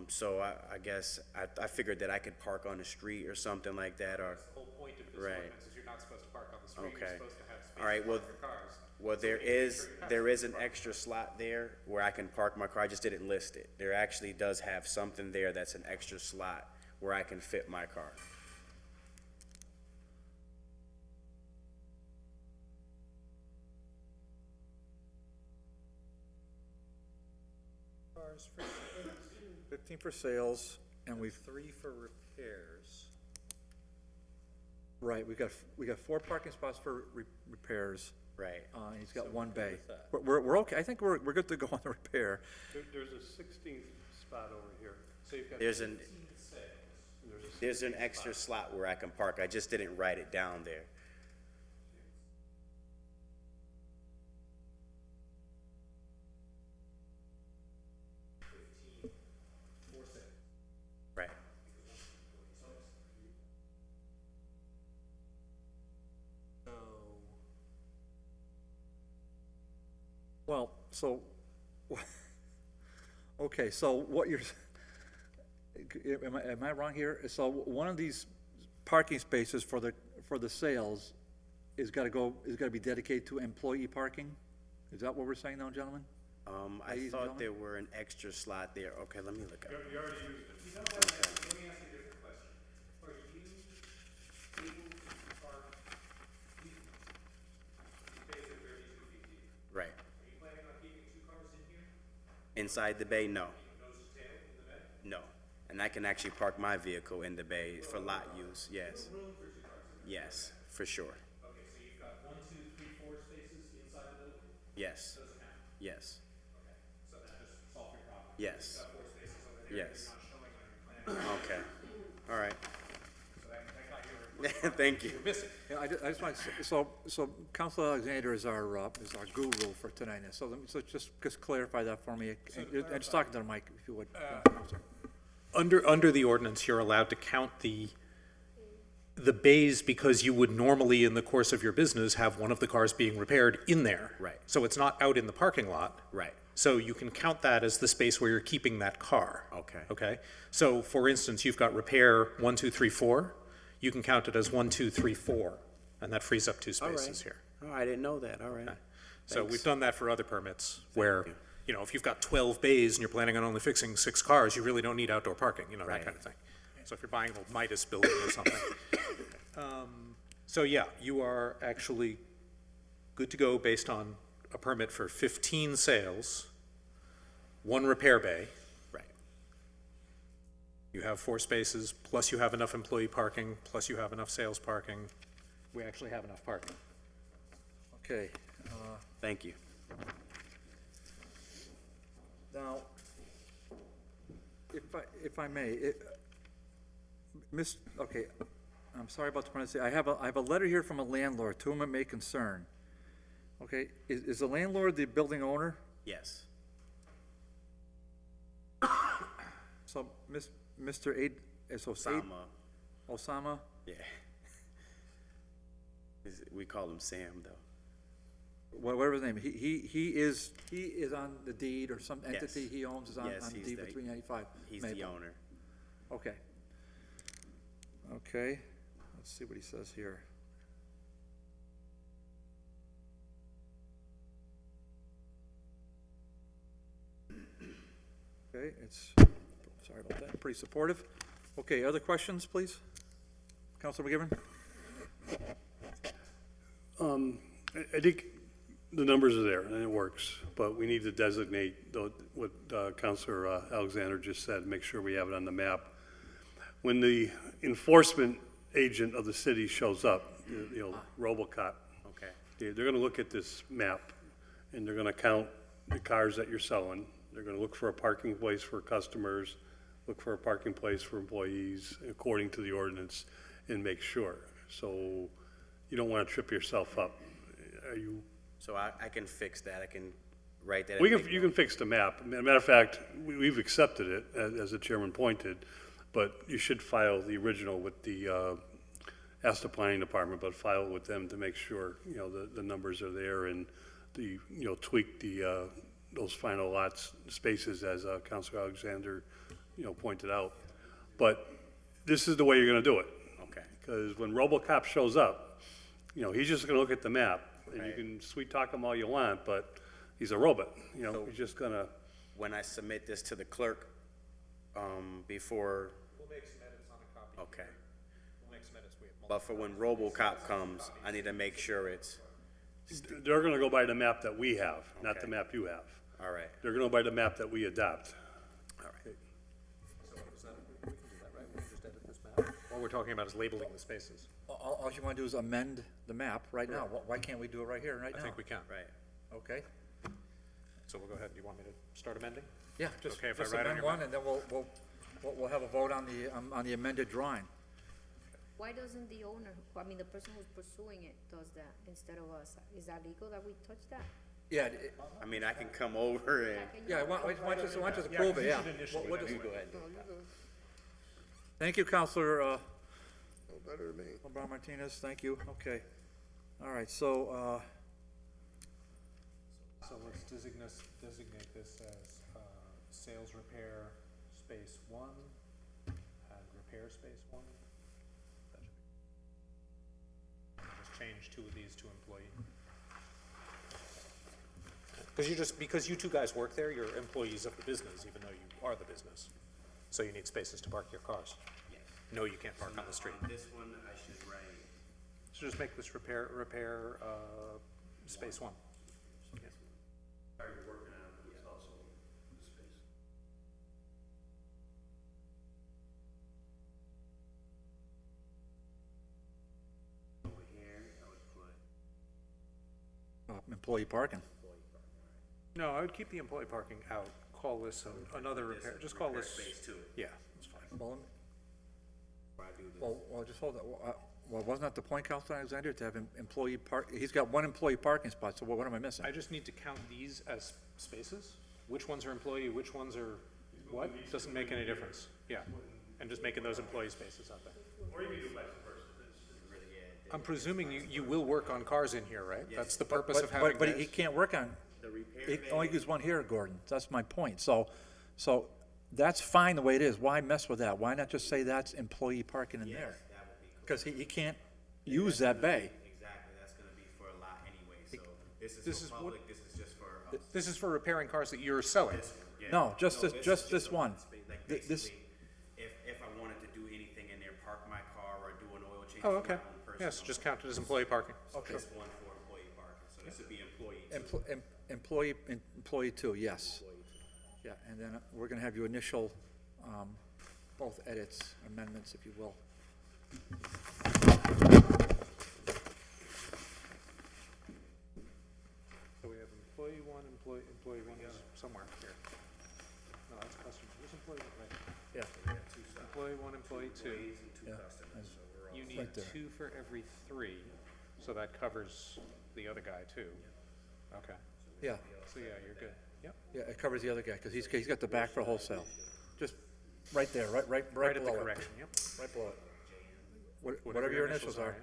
So I guess I figured that I could park on the street or something like that, or. The whole point of this Right. ordinance is you're not supposed to park on the street. Okay. You're supposed to have space All right, to well, park your cars. well, there is an extra slot there where I can park my car. I just didn't list it. There actually does have something there that's an extra slot where I can fit my car. cars for 15 for sales, and we've, 3 for repairs. right, we got 4 parking spots for repairs. Right. He's got 1 bay. We're okay, I think we're good to go on the repair. There's a 16th spot over here. So you've got There's 15 an sales. there's an extra slot where I can park. I just didn't write it down there. Right. So, Well, so, okay, so what you're, am I wrong here? So one of these parking spaces for the sales is gotta be dedicated to employee parking? Is that what we're saying now, gentlemen? I Ladies and thought there gentlemen? were an extra slot there. Okay, let me look up. you already used it. You know what, let me ask you a different question. Are you able to park, these spaces are 32 feet deep. Right. Are you planning on keeping 2 cars in here? Inside the bay, no. Nose to tail in the bed? No. And I can actually park my vehicle in the bay for lot use, yes. Room for 2 cars in Yes, for sure. there. Okay, so you've got 1, 2, 3, 4 spaces inside the building? Yes, Doesn't count. yes, Okay, so that just solves your problem. yes, You've got 4 spaces over there that yes. you're not showing on your plan. Okay, all right. So that got your Thank you. missing. Yeah, I just want to, so Council Alexander is our guru for tonight, so let me, just clarify that for me, and just talking to the mic, if you would. Under the ordinance, you're allowed to count the bays because you would normally, in the course of your business, have one of the cars being repaired in there. Right. So it's not out in the parking lot. Right. So you can count that as the space where you're keeping that car. Okay. Okay? So, for instance, you've got repair 1, 2, 3, 4. You can count it as 1, 2, 3, 4, and that frees up 2 All right. spaces here. Oh, I didn't know that, all right. So Thanks. we've done that for other permits where, you. if you've got 12 bays and you're planning on only fixing 6 cars, you really don't need outdoor parking, that Right. kind of thing. So if you're buying an old Midas building or something. So yeah, you are actually good to go based on a permit for 15 sales, 1 repair bay. Right. You have 4 spaces, plus you have enough employee parking, plus you have enough sales parking. We actually have enough parking. Okay, Thank you. now, if I may, okay, I'm sorry about the pronunciation, I have a letter here from a landlord, to whom it may concern. Okay, is the landlord the building owner? Yes. So, Mr. Osama? Yeah. We call him Sam, though. Whatever his name, he is on the deed, or some entity Yes. he owns is on Yes, the he's deed the- for 395 He's Maple. the owner. Okay. Okay, let's see what he says here. Okay, it's, sorry about that, pretty supportive. Okay, other questions, please? Councilor McGivern? I think the numbers are there and it works, but we need to designate what Counselor Alexander just said, make sure we have it on the map. When the enforcement agent of the city shows up, RoboCop, Okay. they're gonna look at this map and they're gonna count the cars that you're selling. They're gonna look for a parking place for customers, look for a parking place for employees according to the ordinance and make sure. So you don't wanna trip yourself up. Are you? So I can fix that, I can write that. We and can, make you note. can fix the map. Matter of fact, we've accepted it, as the chairman pointed, but you should file the original with the, ask the planning department, but file it with them to make sure, the numbers are there and tweak those final lots, spaces as Councilor Alexander, pointed out. But this is the way you're gonna do it. Okay. Because when RoboCop shows up, he's just gonna look at the map, and you Right. can sweet talk him all you want, but he's a robot, So- he's just gonna, When I submit this to the clerk, before, We'll make some edits on a copy. okay. We'll make some edits. We have But for when RoboCop comes, I need to make sure it's, they're gonna go by the map that we have, not the Okay. map you have. all right, They're gonna go by the map that we adopt. all right. we can do that, right? We can just edit this map. All we're talking about is labeling the spaces. All you want to do is amend the map right now. Why can't we do it right here and right now? I think we can. Right. Okay, So we'll go ahead. Do you want me to start amending? yeah, just Okay, if I just write on amend your one, map. and then we'll have a vote on the amended drawing. Why doesn't the owner, the person who's pursuing it does that instead of us? Is that legal that we touch that? Yeah, I mean, I can come over and, yeah, why don't you just approve it, yeah. We'll just- you go ahead. Thank you, Counselor, No better than me. LeBron Martinez, thank you, okay. All right, so, So let's designate this as sales repair space 1 and repair space 1. That should be. Just change 2 of these to employee. Because you two guys work there, you're employees of the business, even though you are the business. So you need spaces to park your cars. Yes. No, you can't park on the street. On this one, I should write, So just make this repair, space 1. Are you working on it, but it's also the space. over here, I would put, employee parking. No, I would keep the employee parking out. Call this another repair, just call repair this, space 2, yeah, that's fine. Well, before I do this. well, just hold it, well, wasn't that the point, Counselor Alexander, to have employee he's got one employee parking spot, so what am I missing? I just need to count these as spaces. Which ones are employee, which ones are what? Doesn't make any difference. Yeah, and just making those employee spaces out there. Or you can do vice versa. I'm presuming you will work on cars in here, right? That's the purpose of But- having But he this. can't work on, The repair he bay, only uses one here, Gordon, that's my point, so that's fine the way it is, why mess with that? Why not just say that's employee parking in there? that would be cool. Because he can't use that bay. Exactly, that's gonna be for a lot anyway, so this This is is for what- public, this is just for us. This is for repairing cars that you're selling. Yeah. No, just No, this is a one. space. Like Th- this- basically, if I wanted to do anything in there, park my car or do an oil change. Oh, for okay. my own personal- Yes, just count it as employee parking. Okay. This one for employee parking, so this would be employee 2. Employee too, yes. Yeah, and then we're gonna have you initial, both edits, amendments, if you will. So we have employee 1, employee 1 is somewhere here. No, that's customer, where's employee 1, right? Yeah. Employee 1, employee 2. Yeah. You need Right there. 2 for every 3, so that covers the other guy too. Okay, Yeah, so yeah, you're good. Yep, yeah, it covers the other guy, because he's got the back for wholesale. Just right there, right right at the below it. correction, yep. Right below it. Whatever your initials are.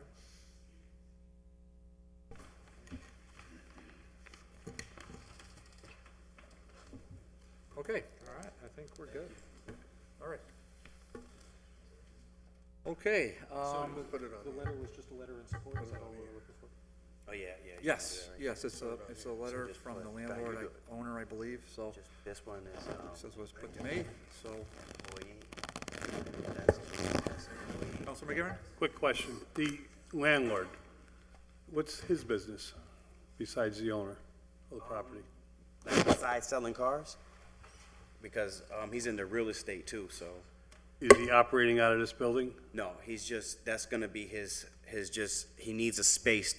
Okay, All right, I think we're good. all right. Okay, So We'll put it on. the letter was just a letter in support, is that all we're looking for? Oh, yeah, yeah. you Yes, can do that right yes, it's a letter just from put the back, landlord, you do it. owner, I believe, so, Just, this one is, says was put to me, so. employee. That's employee. Councilor McGivern? Quick question. The landlord, what's his business besides the owner of the property? Like, besides selling cars? Because, he's into real estate too, so. Is he operating out of this building? No, he's just, that's gonna be his just, he needs a space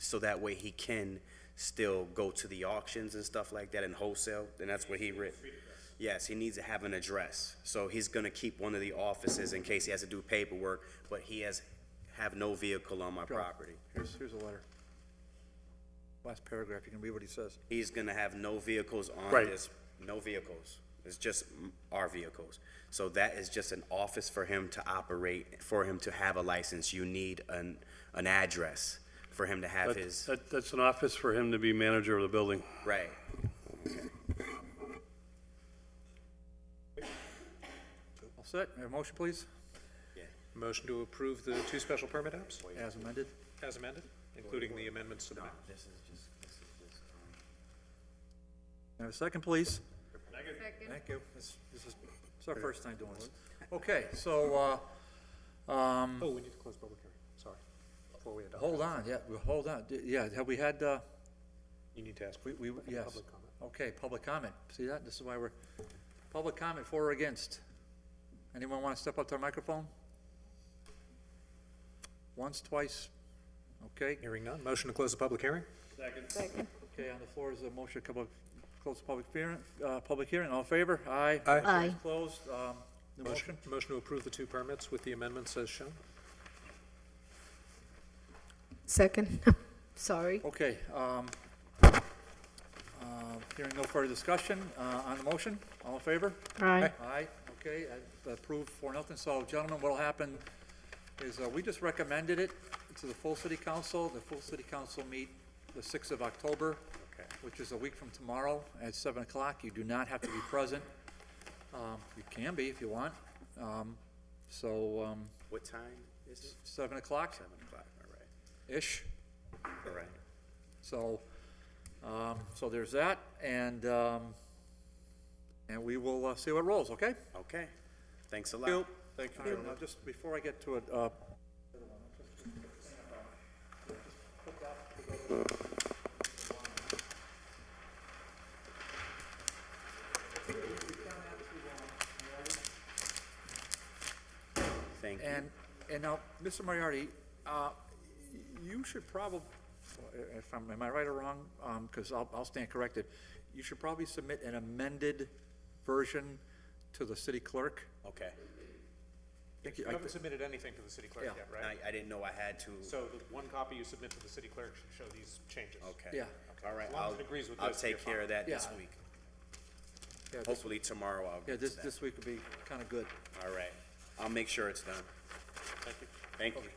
so that way he can still go to the auctions and stuff like that and wholesale, and that's what he Yes, he needs to have an address. So he's gonna keep one of the offices in case he has to do paperwork, but he have no vehicle on my Joe, property. Here's a letter. Last paragraph, you can read what he says. He's gonna have no vehicles on Right. this, no vehicles. It's just our vehicles. So that is just an office for him to operate. For him to have a license, you need an address for him to have his, That's an office for him to be manager of the building. right. All set, May I have a motion, please, Motion to approve the 2 special permit apps as amended. as amended, including the amendments to the map. This is just, May I have a second, please? Second. Thank you. This is our first time doing this. Okay, so, Oh, we need to close public hearing, sorry, before we adopt. hold on, hold on. Yeah, have we had, You need to ask for yes. public comment. Okay, public comment. See that? This is why we're, public comment for or against. Anyone want to step up to the microphone? Once, twice? Okay. Hearing none, motion to close the public hearing? Second. Okay, on the floor is a motion to close the public hearing. All in favor? Aye. Aye. Aye. Closed. The motion? Motion to approve the 2 permits with the amendments as shown? Second. Sorry. Okay, hearing no further discussion, on the motion, all in favor? Aye. Aye, okay, approved 4-0. So gentlemen, what'll happen is, we just recommended it to the full city council. The full city council meet the 6th of October, which is a week from tomorrow at 7 o'clock. You do not have to be present. You can be if you want. what time is it? 7 o'clock 7 o'clock, all right. ish. All right. So, so there's that, and we will see what rolls, okay? Okay, thanks a lot. Thank you. Now, just before I get to it, Thank you. and now, Mr. Moriarty, you should probably, am I right or wrong? Because I'll stand corrected. You should probably submit an amended version to the city clerk. Okay. You haven't submitted anything to the city clerk Yeah. yet, right? I didn't know I had to. So the 1 copy you submit to the city clerk should show these changes. Okay. Yeah. All right, As long as it agrees with I'll this, you're take care of that this Yeah. week. Yeah, Hopefully tomorrow I'll Yeah, get to that. this week would be kind of good. All right, I'll make sure it's done. Thank you. Thank you.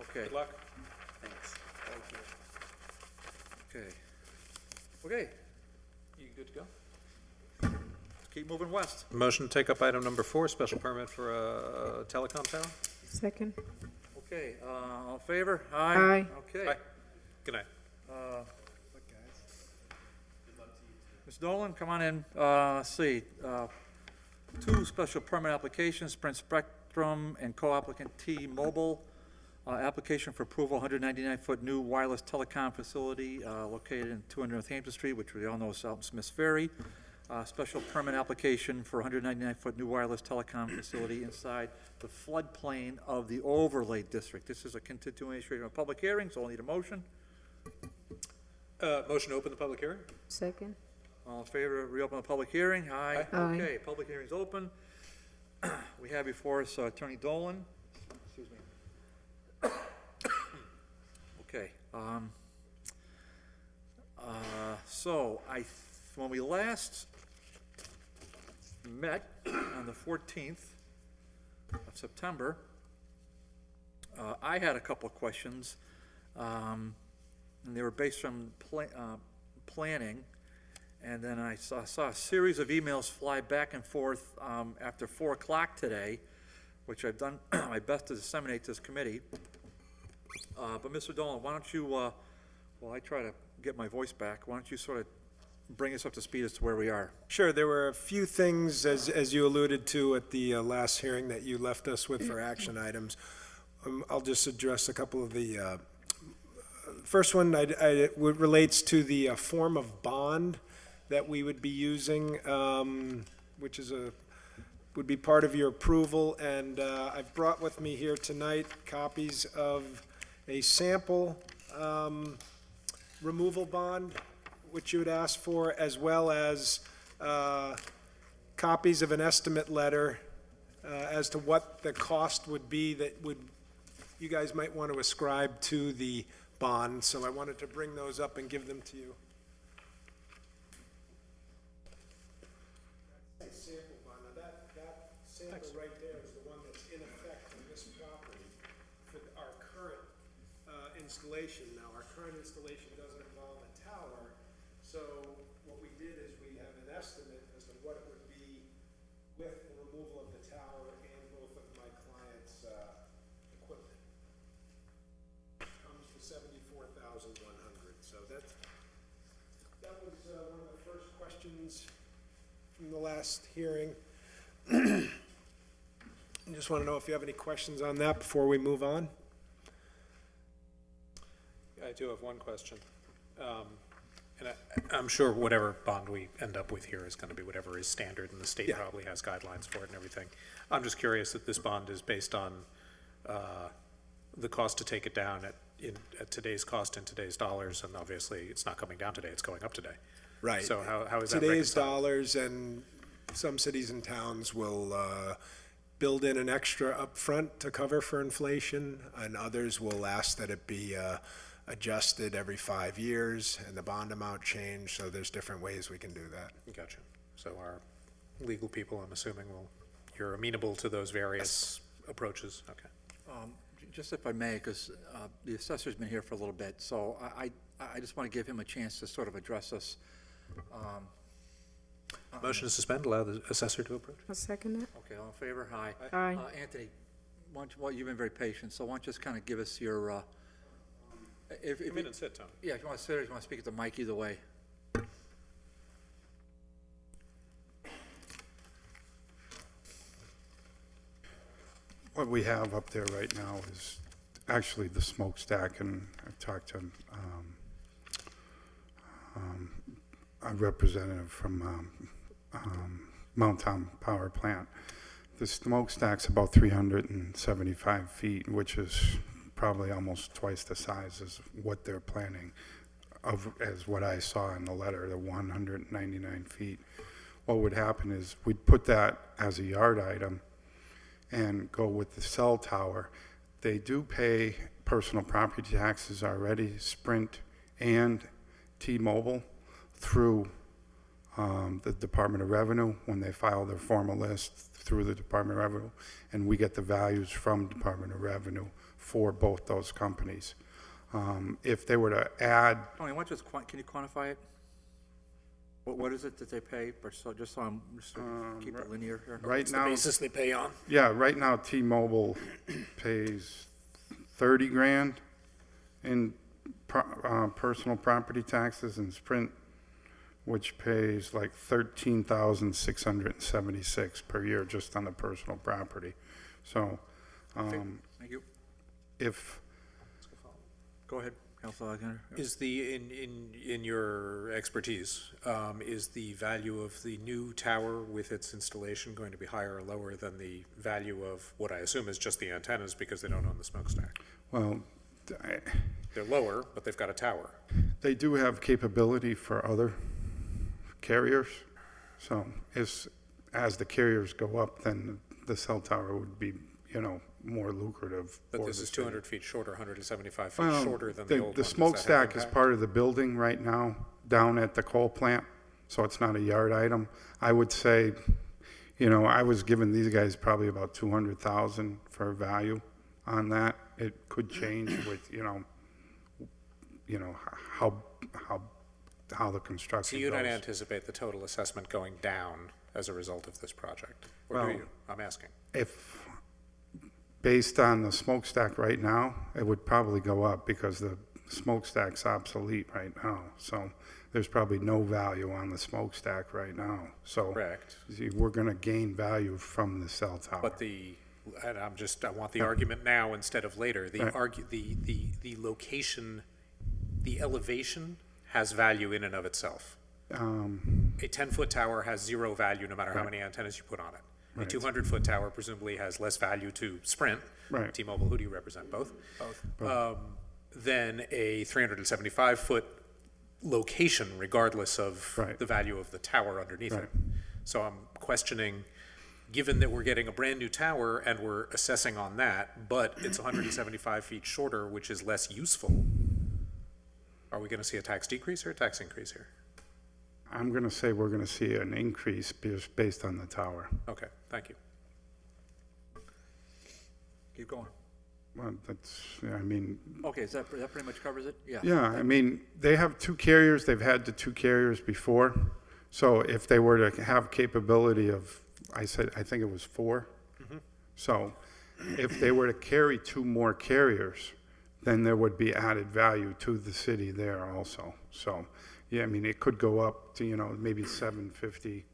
Okay. Good luck. Thanks. Okay. Okay, You good to go? let's keep moving west. Motion to take up item number 4, special permit for a telecom tower? Second. Okay, all in favor? Aye. Okay. Aye. Good night. Ms. Nolan, come on in. Let's see, 2 special permit applications, Sprint Spectrum and co-applicant T-Mobile. Application for approval, 199-foot new wireless telecom facility located in 200 Northampton Street, which we all know is out in Smiths Ferry. Special permit application for 199-foot new wireless telecom facility inside the floodplain of the overlay district. This is a continuation of a public hearing, so I'll need a motion. Motion to open the public hearing? Second. All in favor of reopen the public hearing? Aye. Aye. Okay, public hearing's open. We have before us Attorney Dolan. Excuse me. Okay, so when we last met on the 14th of September, I had a couple of questions, and they were based on planning. And then I saw a series of emails fly back and forth after 4 o'clock today, which I've done my best to disseminate to this committee. But Mr. Dolan, why don't you Well, I try to get my voice back. Why don't you sort of bring us up to speed as to where we are? Sure, there were a few things, as you alluded to at the last hearing, that you left us with for action items. I'll just address a couple of the, first one relates to the form of bond that we would be using, which is would be part of your approval, and I've brought with me here tonight copies of a sample removal bond, which you would ask for, as well as copies of an estimate letter as to what the cost would be that you guys might want to ascribe to the bond. So I wanted to bring those up and give them to you. That's a sample bond. Now that sample right there is the one that's in effect on this property for our current installation. Now, our current installation doesn't involve a tower, so what we did is we have an estimate as to what it would be with the removal of the tower and both of my client's equipment. Comes to $74,100. So that was one of the first questions from the last hearing. I just want to know if you have any questions on that before we move on. I do have one question. And I'm sure whatever bond we end up with here is going to be whatever is standard, and the state Yeah. probably has guidelines for it and everything. I'm just curious that this bond is based on the cost to take it down at today's cost in today's dollars, and obviously it's not coming down today, it's going up today. Right. So how is that Today's reconciled? dollars, and some cities and towns will build in an extra upfront to cover for inflation, and others will ask that it be adjusted every 5 years and the bond amount change, so there's different ways we can do that. Gotcha. So our legal people, I'm assuming, you're amenable to those various approaches? Okay. Just if I may, because the assessor's been here for a little bit, so I just want to give him a chance to sort of address us. Motion to suspend, allow the assessor to approach? I'll second that. Okay, all in favor? Aye. Aye. Anthony, well, you've been very patient, so why don't you just kind of give us your, if Come in and sit, Tony. yeah, if you want to sit or if you want to speak at the mic, either way. What we have up there right now is actually the smokestack, and I've talked to a representative from Mountain Power Plant. The smokestack's about 375 feet, which is probably almost twice the size as what they're planning, as what I saw in the letter, the 199 feet. What would happen is we'd put that as a yard item and go with the cell tower. They do pay personal property taxes already, Sprint and T-Mobile, through the Department of Revenue when they file their formal list through the Department of Revenue, and we get the values from Department of Revenue for both those companies. If they were to add, Tony, why don't you just, can you quantify it? What is it that they pay, just so I'm, just to keep it linear here? right What's the now, basis they pay on? yeah, right now T-Mobile pays 30 grand in personal property taxes, and Sprint, which pays like 13,676 per year just on the personal property. So, Thank you. if, Go ahead, Council Alexander. Is in your expertise, is the value of the new tower with its installation going to be higher or lower than the value of what I assume is just the antennas because they don't own the smokestack? well, They're lower, but they've got a tower. they do have capability for other carriers. So as the carriers go up, then the cell tower would be, more lucrative. But for this the is city. 200 feet shorter, 175 feet Well, shorter than the old one. The Does that have smokestack is impact? part of the building right now, down at the coal plant, so it's not a yard item. I would say, I was giving these guys probably about 200,000 for value on that. It could change with, how the construction So you don't goes. anticipate the total assessment going down as a result of this project? Or Well, do you? I'm asking. Based on the smokestack right now, it would probably go up because the smokestack's obsolete right now, so there's probably no value on the smokestack right now. So Correct. see, we're gonna gain value from the cell tower. But I want the argument now instead of later. The Right. the location, the elevation has value in and of itself. A 10-foot tower has zero value no matter how many antennas you put on it. A 200-foot tower presumably has less value to Sprint. Right. T-Mobile, who do you represent? Both? Than a 375-foot location, regardless of Right. the value of the tower underneath Right. it. So I'm questioning, given that we're getting a brand-new tower and we're assessing on that, but it's 175 feet shorter, which is less useful, are we going to see a tax decrease or a tax increase here? I'm gonna say we're gonna see an increase just based on the tower. Okay, thank you. Keep going. Well, that's, I mean, Okay, that pretty much covers it? Yeah. yeah, I mean, they have two carriers, they've had the two carriers before. So if they were to have capability of, I think it was 4. So if they were to carry 2 more carriers, then there would be added value to the city there also. So, yeah, I mean, it could go up to, maybe 750,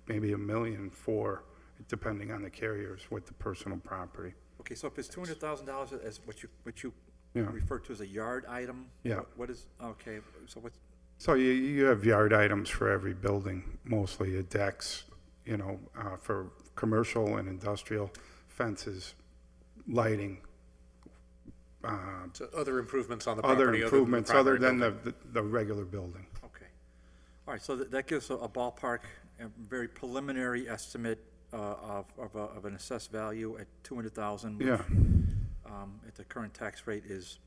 maybe $1 million for, depending on the carriers with the personal property. Okay, so if it's $200,000 as what you Yeah. refer to as a yard item? Yeah. What is, okay, so what's, So you have yard items for every building, mostly your decks, for commercial and industrial, fences, lighting, So other improvements on the property? other improvements other than primary the regular building. okay. All right, so that gives a ballpark, a very preliminary estimate of an assessed value at $200,000. which, Yeah. At the current tax rate is,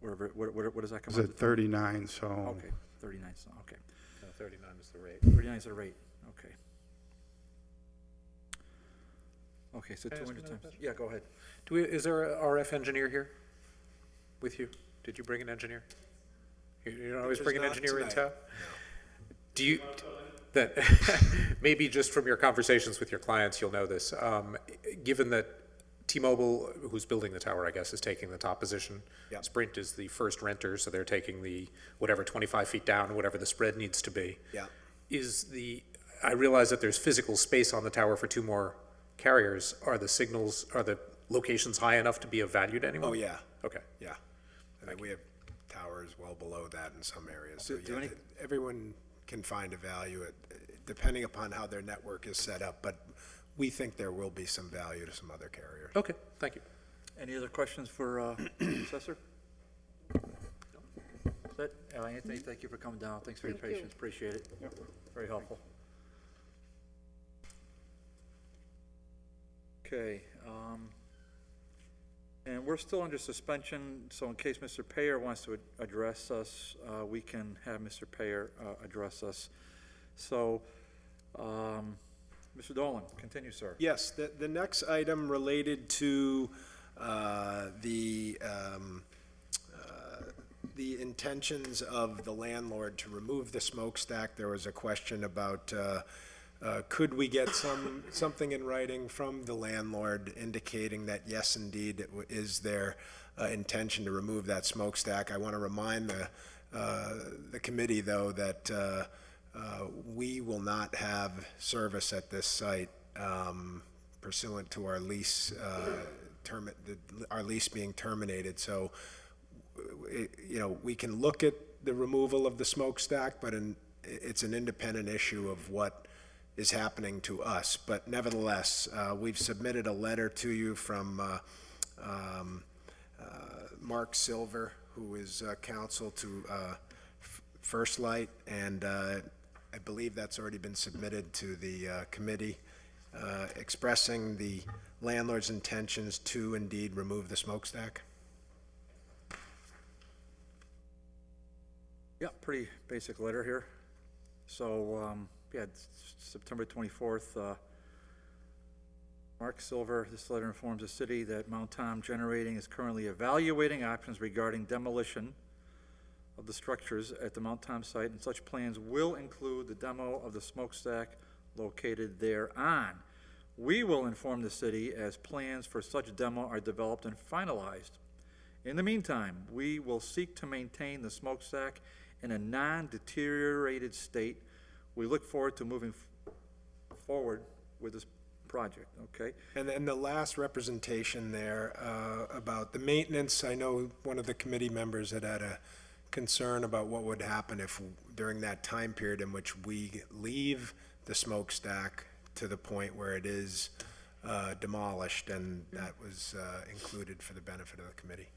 whatever, what does that come It's out at to? 39, so. Okay, 39, so, okay. No, 39 is the rate. 39 is the rate, okay. Okay, so Can I ask 200 another times, question? yeah, go ahead. Is there a RF engineer here with you? Did you bring an engineer? You don't always bring an engineer in town? Do you, that, maybe just from your conversations with your clients, you'll know this. Given that T-Mobile, who's building the tower, I guess, is taking the top position. Yep. Sprint is the first renter, so they're taking the, whatever, 25 feet down, whatever the spread needs to be. Yeah. I realize that there's physical space on the tower for 2 more carriers. Are the locations high enough to be of value to anyone? Oh, yeah, Okay. yeah. I mean, we have towers well below that in some areas. So, Do yeah, any- everyone can find a value depending upon how their network is set up, but we think there will be some value to some other carriers. Okay, thank you. Any other questions for Assessor? That's it. Anthony, thank you for coming down. Thanks for your Thank you. patience. Appreciate it. Very helpful. Okay, and we're still under suspension, so in case Mr. Payer wants to address us, we can have Mr. Payer address us. So, Mr. Dolan, continue, sir. Yes, the next item related to the intentions of the landlord to remove the smokestack. There was a question about could we get something in writing from the landlord indicating that yes, indeed, it is their intention to remove that smokestack. I want to remind the committee, though, that we will not have service at this site pursuant to our lease, our lease being terminated. So, we can look at the removal of the smokestack, but it's an independent issue of what is happening to us. But nevertheless, we've submitted a letter to you from Mark Silver, who is counsel to First Light, and I believe that's already been submitted to the committee, expressing the landlord's intentions to indeed remove the smokestack. Yeah, pretty basic letter here. So, it's September 24th, Mark Silver, this letter informs the city that Mount Tom Generating is currently evaluating options regarding demolition of the structures at the Mount Tom site, and such plans will include the demo of the smokestack located thereon. We will inform the city as plans for such demo are developed and finalized. In the meantime, we will seek to maintain the smokestack in a non-deteriorated state. We look forward to moving forward with this project, okay? And then the last representation there, about the maintenance, I know one of the committee members had a concern about what would happen if, during that time period in which we leave the smokestack to the point where it is demolished, and that was included for the benefit of the committee.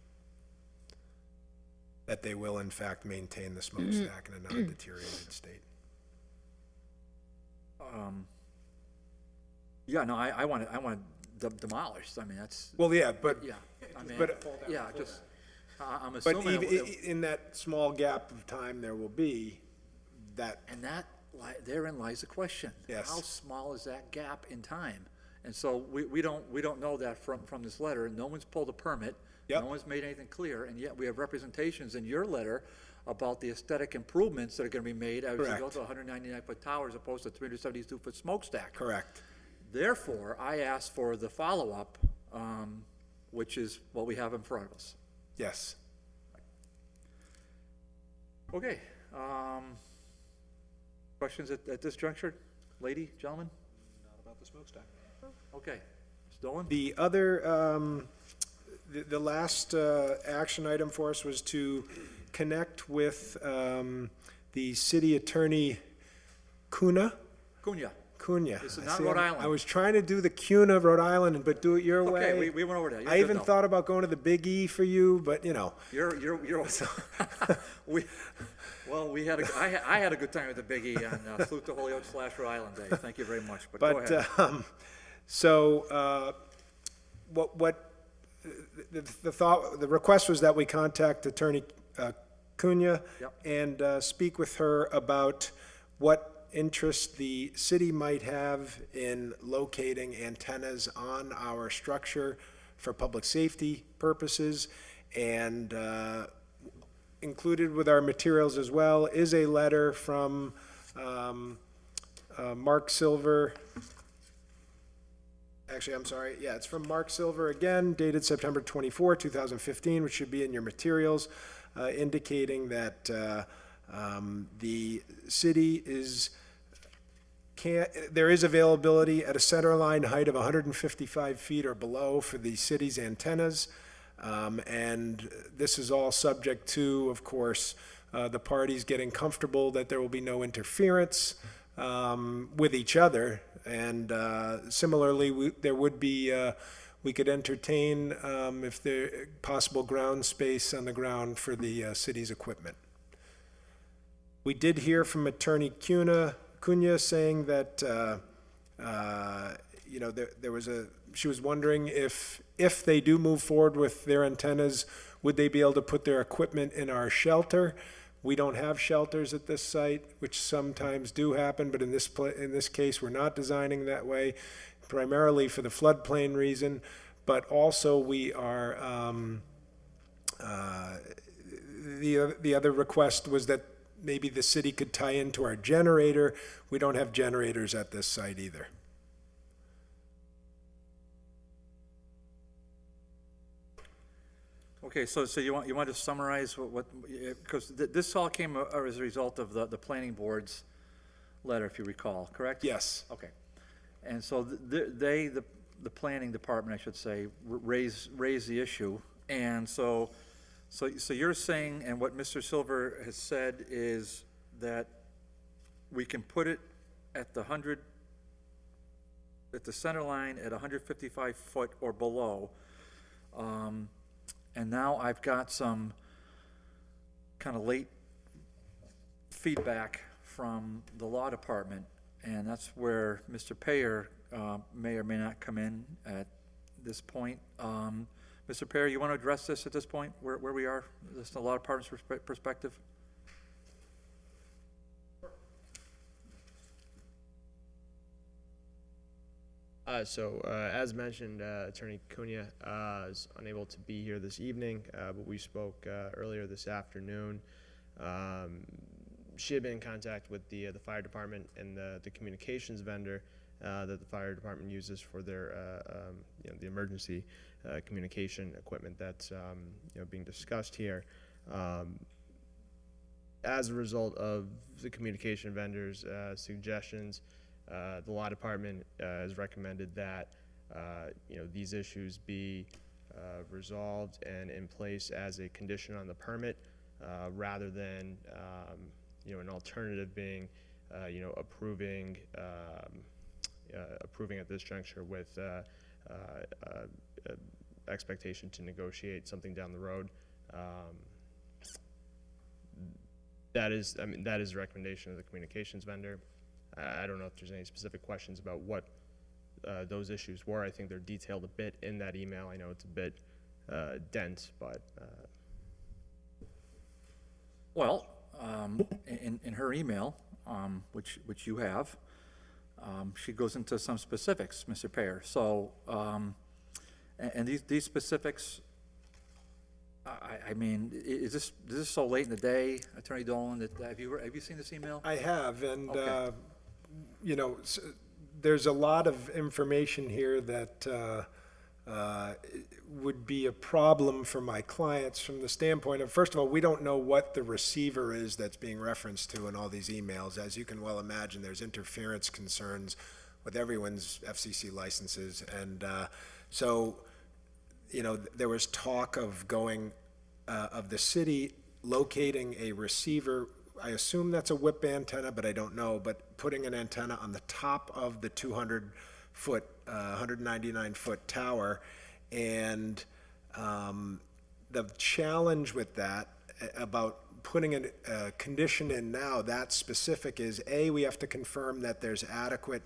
That they will in fact maintain the smokestack in a non-deteriorated state. Yeah, no, I want it demolished. I mean, that's, Well, yeah, but, yeah. I mean, but- yeah, just, I'm but assuming, in that small gap of time there will be, that, and therein lies the question. Yes. How small is that gap in time? And so we don't know that from this letter. No one's pulled a permit. Yep. No one's made anything clear, and yet we have representations in your letter about the aesthetic improvements that are gonna be made as you go Correct. to a 199-foot tower as opposed to 372-foot smokestack. correct. Therefore, I asked for the follow-up, which is what we have in front of us. Yes. Okay, questions at this juncture? Lady, gentlemen? Not about the smokestack. Okay, Ms. Dolan? The other, the last action item for us was to connect with the city attorney Cunha. Cunha. Cunha. This is I not see, Rhode I Island. was trying to do the Cunha of Rhode Island, but do it your way. Okay, we went over that. You're I good, even though. thought about going to the Big E for you, but you know. You're, we had I had a good time with the Big E on Salute to Holyoke / Rhode Island Day. Thank you very much, but go But, ahead. so, the thought, the request was that we contact Attorney Cunha Yep. and speak with her about what interest the city might have in locating antennas on our structure for public safety purposes. And included with our materials as well is a letter from Mark Silver. Actually, I'm sorry, yeah, it's from Mark Silver again, dated September 24, 2015, which should be in your materials, indicating that the city there is availability at a center line height of 155 feet or below for the city's antennas. And this is all subject to, of course, the parties getting comfortable that there will be no interference with each other. And similarly, there would be, we could entertain, if there possible ground space on the ground for the city's equipment. We did hear from Attorney Cunha saying that, you know, there was she was wondering if they do move forward with their antennas, would they be able to put their equipment in our shelter? We don't have shelters at this site, which sometimes do happen, but in this case, we're not designing that way, primarily for the floodplain reason, but also we are, the other request was that maybe the city could tie into our generator. We don't have generators at this site either. Okay, so you want to summarize what because this all came as a result of the planning board's letter, if you recall, correct? Yes. Okay. And so the planning department, I should say, raised the issue. And so you're saying, and what Mr. Silver has said is that we can put it at the center line at 155 foot or below. And now I've got some kind of late feedback from the law department, and that's where Mr. Payer may or may not come in at this point. Mr. Payer, you want to address this at this point, where we are, just the law department's perspective? As mentioned, Attorney Cunha is unable to be here this evening, but we spoke earlier this afternoon. She had been in contact with the fire department and the communications vendor that the fire department uses for their the emergency communication equipment that's being discussed here. As a result of the communication vendors' suggestions, the law department has recommended that these issues be resolved and in place as a condition on the permit, rather than an alternative being approving at this juncture with expectation to negotiate something down the road. That is the recommendation of the communications vendor. I don't know if there's any specific questions about what those issues were. I think they're detailed a bit in that email. I know it's a bit dense, but. Well, in her email, which you have, she goes into some specifics, Mr. Payer. So, and these specifics, I mean, is this so late in the day, Attorney Dolan? That have you seen this email? I have, and, Okay. There's a lot of information here that would be a problem for my clients from the standpoint of, first of all, we don't know what the receiver is that's being referenced to in all these emails. As you can well imagine, there's interference concerns with everyone's FCC licenses. And so, there was talk of of the city locating a receiver. I assume that's a whip antenna, but I don't know, but putting an antenna on the top of the 200-foot, 199-foot tower. And the challenge with that, about putting a condition in now that specific, is A, we have to confirm that there's adequate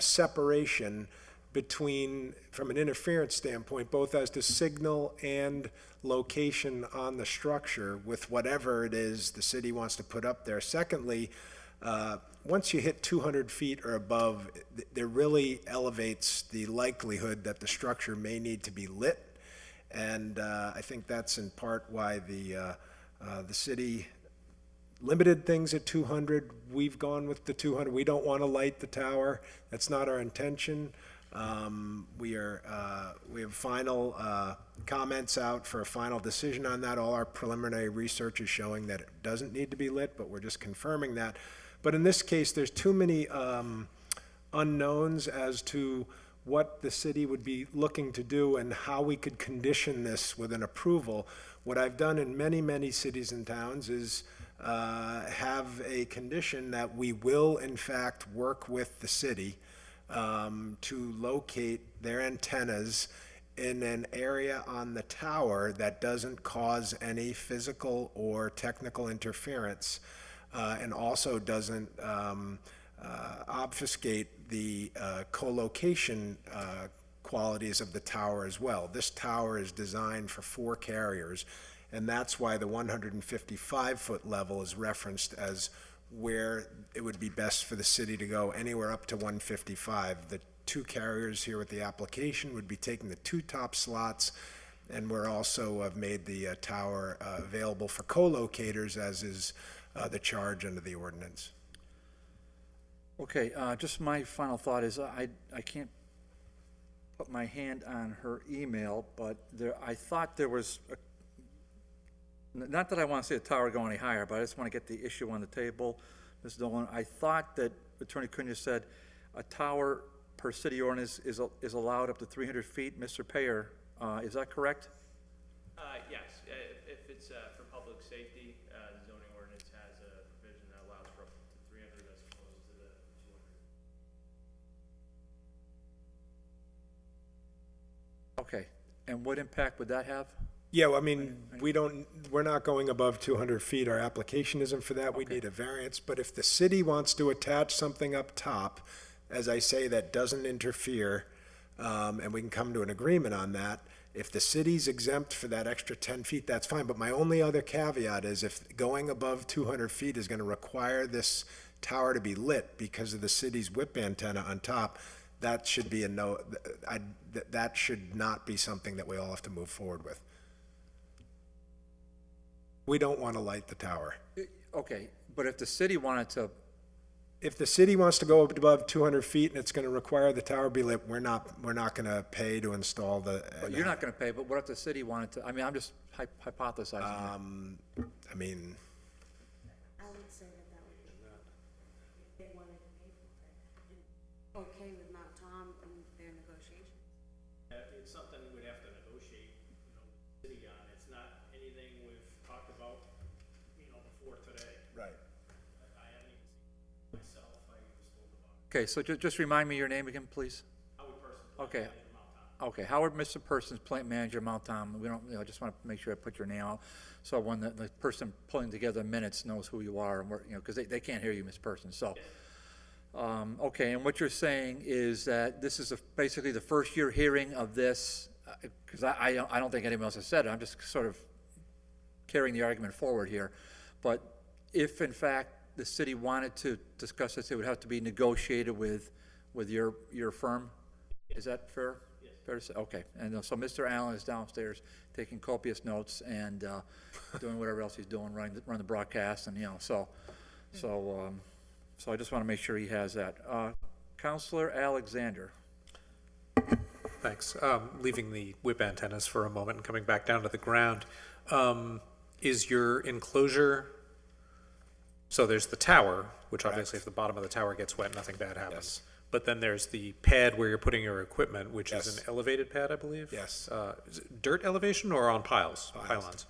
separation between, from an interference standpoint, both as to signal and location on the structure with whatever it is the city wants to put up there. Secondly, once you hit 200 feet or above, there really elevates the likelihood that the structure may need to be lit. And I think that's in part why the city limited things at 200. We've gone with the 200. We don't want to light the tower. That's not our intention. We have final comments out for a final decision on that. All our preliminary research is showing that it doesn't need to be lit, but we're just confirming that. But in this case, there's too many unknowns as to what the city would be looking to do and how we could condition this with an approval. What I've done in many, many cities and towns is have a condition that we will, in fact, work with the city to locate their antennas in an area on the tower that doesn't cause any physical or technical interference, and also doesn't obfuscate the co-location qualities of the tower as well. This tower is designed for 4 carriers, and that's why the 155-foot level is referenced as where it would be best for the city to go, anywhere up to 155. The 2 carriers here with the application would be taking the 2 top slots, and we're also have made the tower available for co-locators, as is the charge under the ordinance. Okay, just my final thought is I can't put my hand on her email, but I thought there was, not that I want to see the tower go any higher, but I just want to get the issue on the table. Ms. Dolan, I thought that Attorney Cunha said a tower per city ordinance is allowed up to 300 feet. Mr. Payer, is that correct? Yes, if it's for public safety, the zoning ordinance has a provision that allows for up to 300 as opposed to the 200. Okay, and what impact would that have? Yeah, well, I mean, we're not going above 200 feet. Our application isn't for that. We need a variance. But if the city wants to attach something up top, as I say, that doesn't interfere, and we can come to an agreement on that, if the city's exempt for that extra 10 feet, that's fine. But my only other caveat is if going above 200 feet is going to require this tower to be lit because of the city's whip antenna on top, that should be a no. That should not be something that we all have to move forward with. We don't want to light the tower. Okay, but if the city wanted to if the city wants to go above 200 feet and it's gonna require the tower be lit, we're not gonna pay to install the. But you're not gonna pay, but what if the city wanted to, I mean, I'm just hypothesizing here. I mean, I would say that would be, if they wanted to pay for it. And okay with Mount Tom and their negotiations. It's something we'd have to negotiate, with the city on. It's not anything we've talked about, before today. right. I haven't even seen it myself, I was told about it. Okay, so just remind me your name again, please? Howard Person, Okay. Mount Tom. Okay, Howard, Mr. Persons, plant manager, Mount Tom. We don't, I just want to make sure I put your name out, so when the person pulling together minutes knows who you are, and because they can't hear you, Ms. Persons, so. Okay, and what you're saying is that this is basically the first year hearing of this, because I don't think anyone else has said it, I'm just sort of carrying the argument forward here. But if in fact the city wanted to discuss this, it would have to be negotiated with your firm? Is that fair? Yes. Fair to say? Okay, and so Mr. Allen is downstairs taking copious notes and doing whatever else he's doing, running the broadcast, and so I just want to make sure he has that. Counselor Alexander. Thanks. Leaving the whip antennas for a moment and coming back down to the ground. Is your enclosure, so there's the tower, which obviously if the bottom of the tower gets wet, nothing bad happens. Yes. But then there's the pad where you're putting your equipment, which is Yes. an elevated pad, I believe? Yes. Is it dirt elevation or on piles? Piles.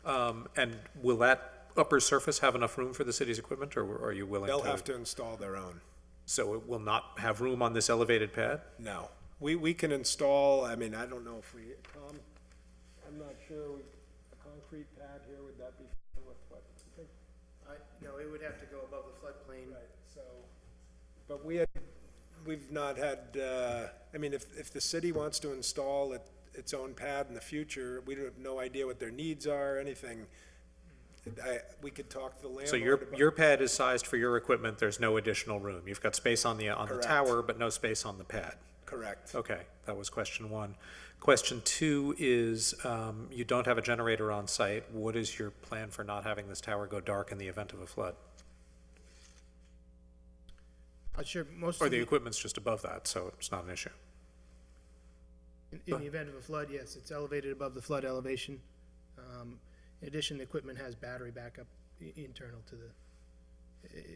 Pylons. And will that upper surface have enough room for the city's equipment, or are you willing to? They'll have to install their own. So it will not have room on this elevated pad? No. We can install, I mean, I don't know if Tom, I'm not sure, a concrete pad here, would that be fine with what, you think? No, it would have to go above the floodplain. Right, so, but we've not had, I mean, if the city wants to install its own pad in the future, we have no idea what their needs are, anything. We could talk to the landlord. So your pad is sized for your equipment, there's no additional room. You've got space on the Correct. tower, but no space on the pad. Correct. Okay, that was question one. Question two is, you don't have a generator on site. What is your plan for not having this tower go dark in the event of a flood? Sure, most Or of the equipment's just above that, so it's not an issue. in the event of a flood, yes, it's elevated above the flood elevation. In addition, the equipment has battery backup internal to the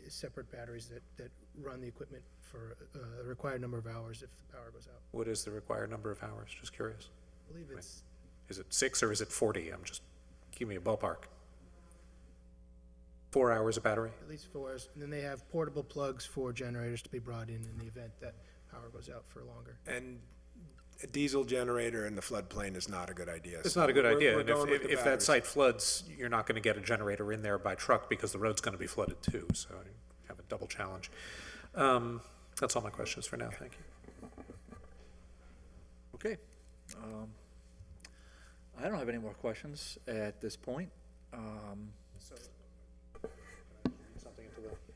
separate batteries that run the equipment for a required number of hours if the power goes out. What is the required number of hours? Just curious. I believe it's, Is it 6 or is it 40? Give me a ballpark. 4 hours of battery? at least 4 hours, and then they have portable plugs for generators to be brought in the event that power goes out for longer. And a diesel generator in the floodplain is not a good idea. It's so not a good we're- idea, we're and going with the if that batteries. site floods, you're not gonna get a generator in there by truck because the road's gonna be flooded too, so you have a double challenge. That's all my questions for now, thank you. Okay. I don't have any more questions at this point. So,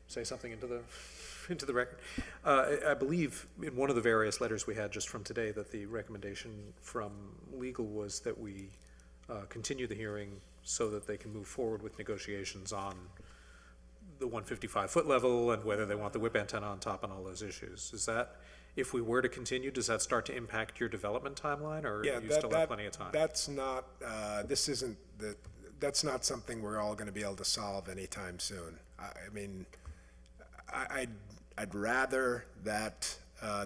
say something into the record. I believe in one of the various letters we had just from today that the recommendation from legal was that we continue the hearing so that they can move forward with negotiations on the 155-foot level and whether they want the whip antenna on top and all those issues. Is that, if we were to continue, does that start to impact your development timeline, or Yeah, you still have plenty of time? That's not, that's not something we're all gonna be able to solve anytime soon. I mean, I'd rather that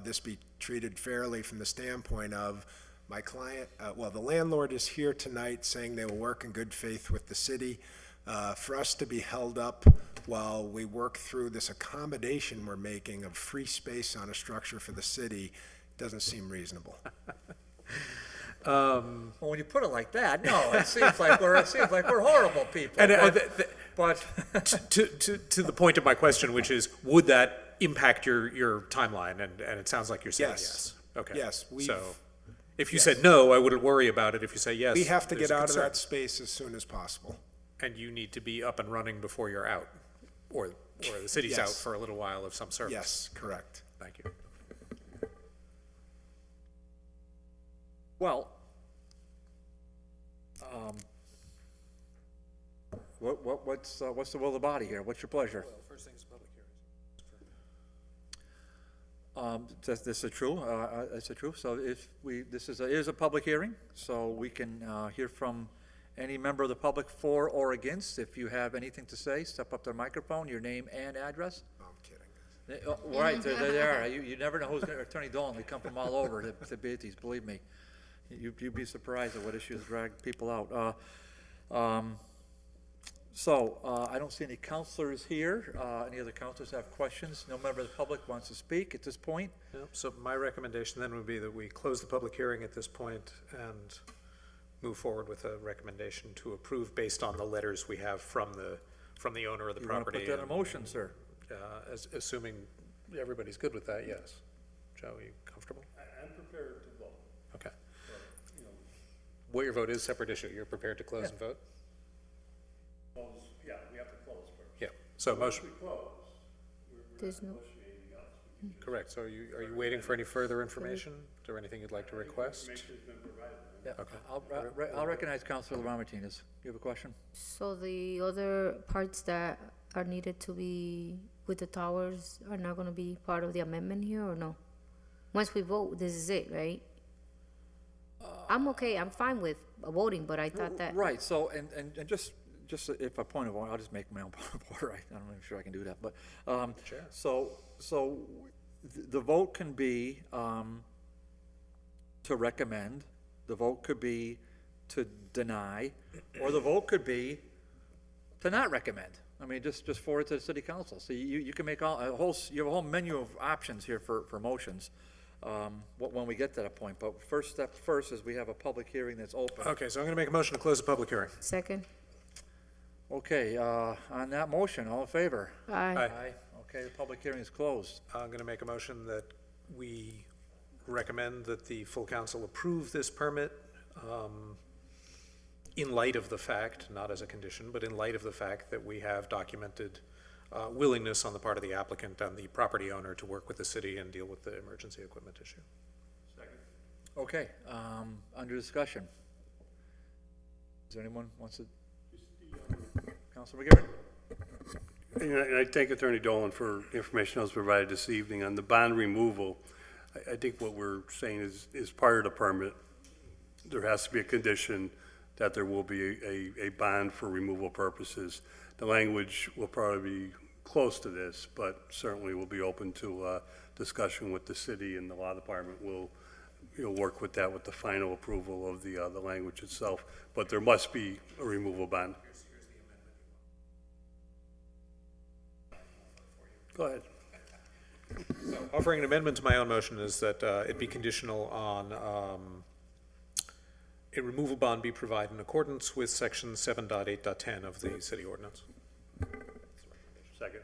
this be treated fairly from the standpoint of my client, the landlord is here tonight saying they will work in good faith with the city. For us to be held up while we work through this accommodation we're making of free space on a structure for the city doesn't seem reasonable. Well, when you put it like that, no, it seems like we're horrible people. But To the point of my question, which is, would that impact your timeline? And it sounds like you're saying yes. Okay. Yes, So, if you said no, I wouldn't worry about it. If you say yes, We have to there's get a out of concern. that space as soon as possible. And you need to be up and running before you're out, or the city's out Yes. for a little while of some service. Yes, correct. Thank you. Well, what's the will of the body here? What's your pleasure? Well, first thing's public hearing. This is true, it's true. So if we, this is a public hearing, so we can hear from any member of the public for or against. If you have anything to say, step up to the microphone, your name and address. No, I'm kidding. Right, they're there. You never know who's gonna, Attorney Dolan, they come from all over to debate these, believe me. You'd be surprised at what issues drag people out. I don't see any counselors here. Any other counselors have questions? No member of the public wants to speak at this point? No, so my recommendation then would be that we close the public hearing at this point and move forward with a recommendation to approve based on the letters we have from the owner of the You wanna property. put that in motion, sir? Assuming everybody's good with that, yes. Joe, are you comfortable? I'm prepared to vote. Okay. You know, What your vote is, separate issue. You're prepared to close and vote? close, yeah, we have to close first. Yeah. So motion, Once we close, we're There's not no- negotiating else. correct. So are you waiting for any further information? Is there anything you'd like to request? Information's been provided. Yeah, Okay. I'll recognize Counselor LeBron Martinez. You have a question? So the other parts that are needed to be with the towers are not gonna be part of the amendment here, or no? Once we vote, this is it, right? I'm okay, I'm fine with voting, but I thought that. Right, so, and just if a point of order, I'll just make my own point of order. I'm not even sure I can do that, but, Sure. so the vote can be, to recommend, the vote could be to deny, or the vote could be to not recommend. I mean, just forward to the city council. So you can make you have a whole menu of options here for motions, when we get to that point. But first step first is we have a public hearing that's open. Okay, so I'm going to make a motion to close the public hearing. Second? Okay, on that motion, all in favor? Aye. Aye. Okay, the public hearing is closed. I'm going to make a motion that we recommend that the full council approve this permit in light of the fact, not as a condition, but in light of the fact that we have documented willingness on the part of the applicant and the property owner to work with the city and deal with the emergency equipment issue. Okay, under discussion. Is there anyone wants to? Councilor McGivern? And I thank Attorney Dolan for information that was provided this evening on the bond removal. I think what we're saying is part of the permit, there has to be a condition that there will be a bond for removal purposes. The language will probably be close to this, but certainly will be open to discussion with the city, and the law department will, work with that with the final approval of the language itself. But there must be a removal bond. Go ahead. Offering an amendment to my own motion is that it be conditional on a removal bond be provided in accordance with section 7.8.10 of the city ordinance. Second.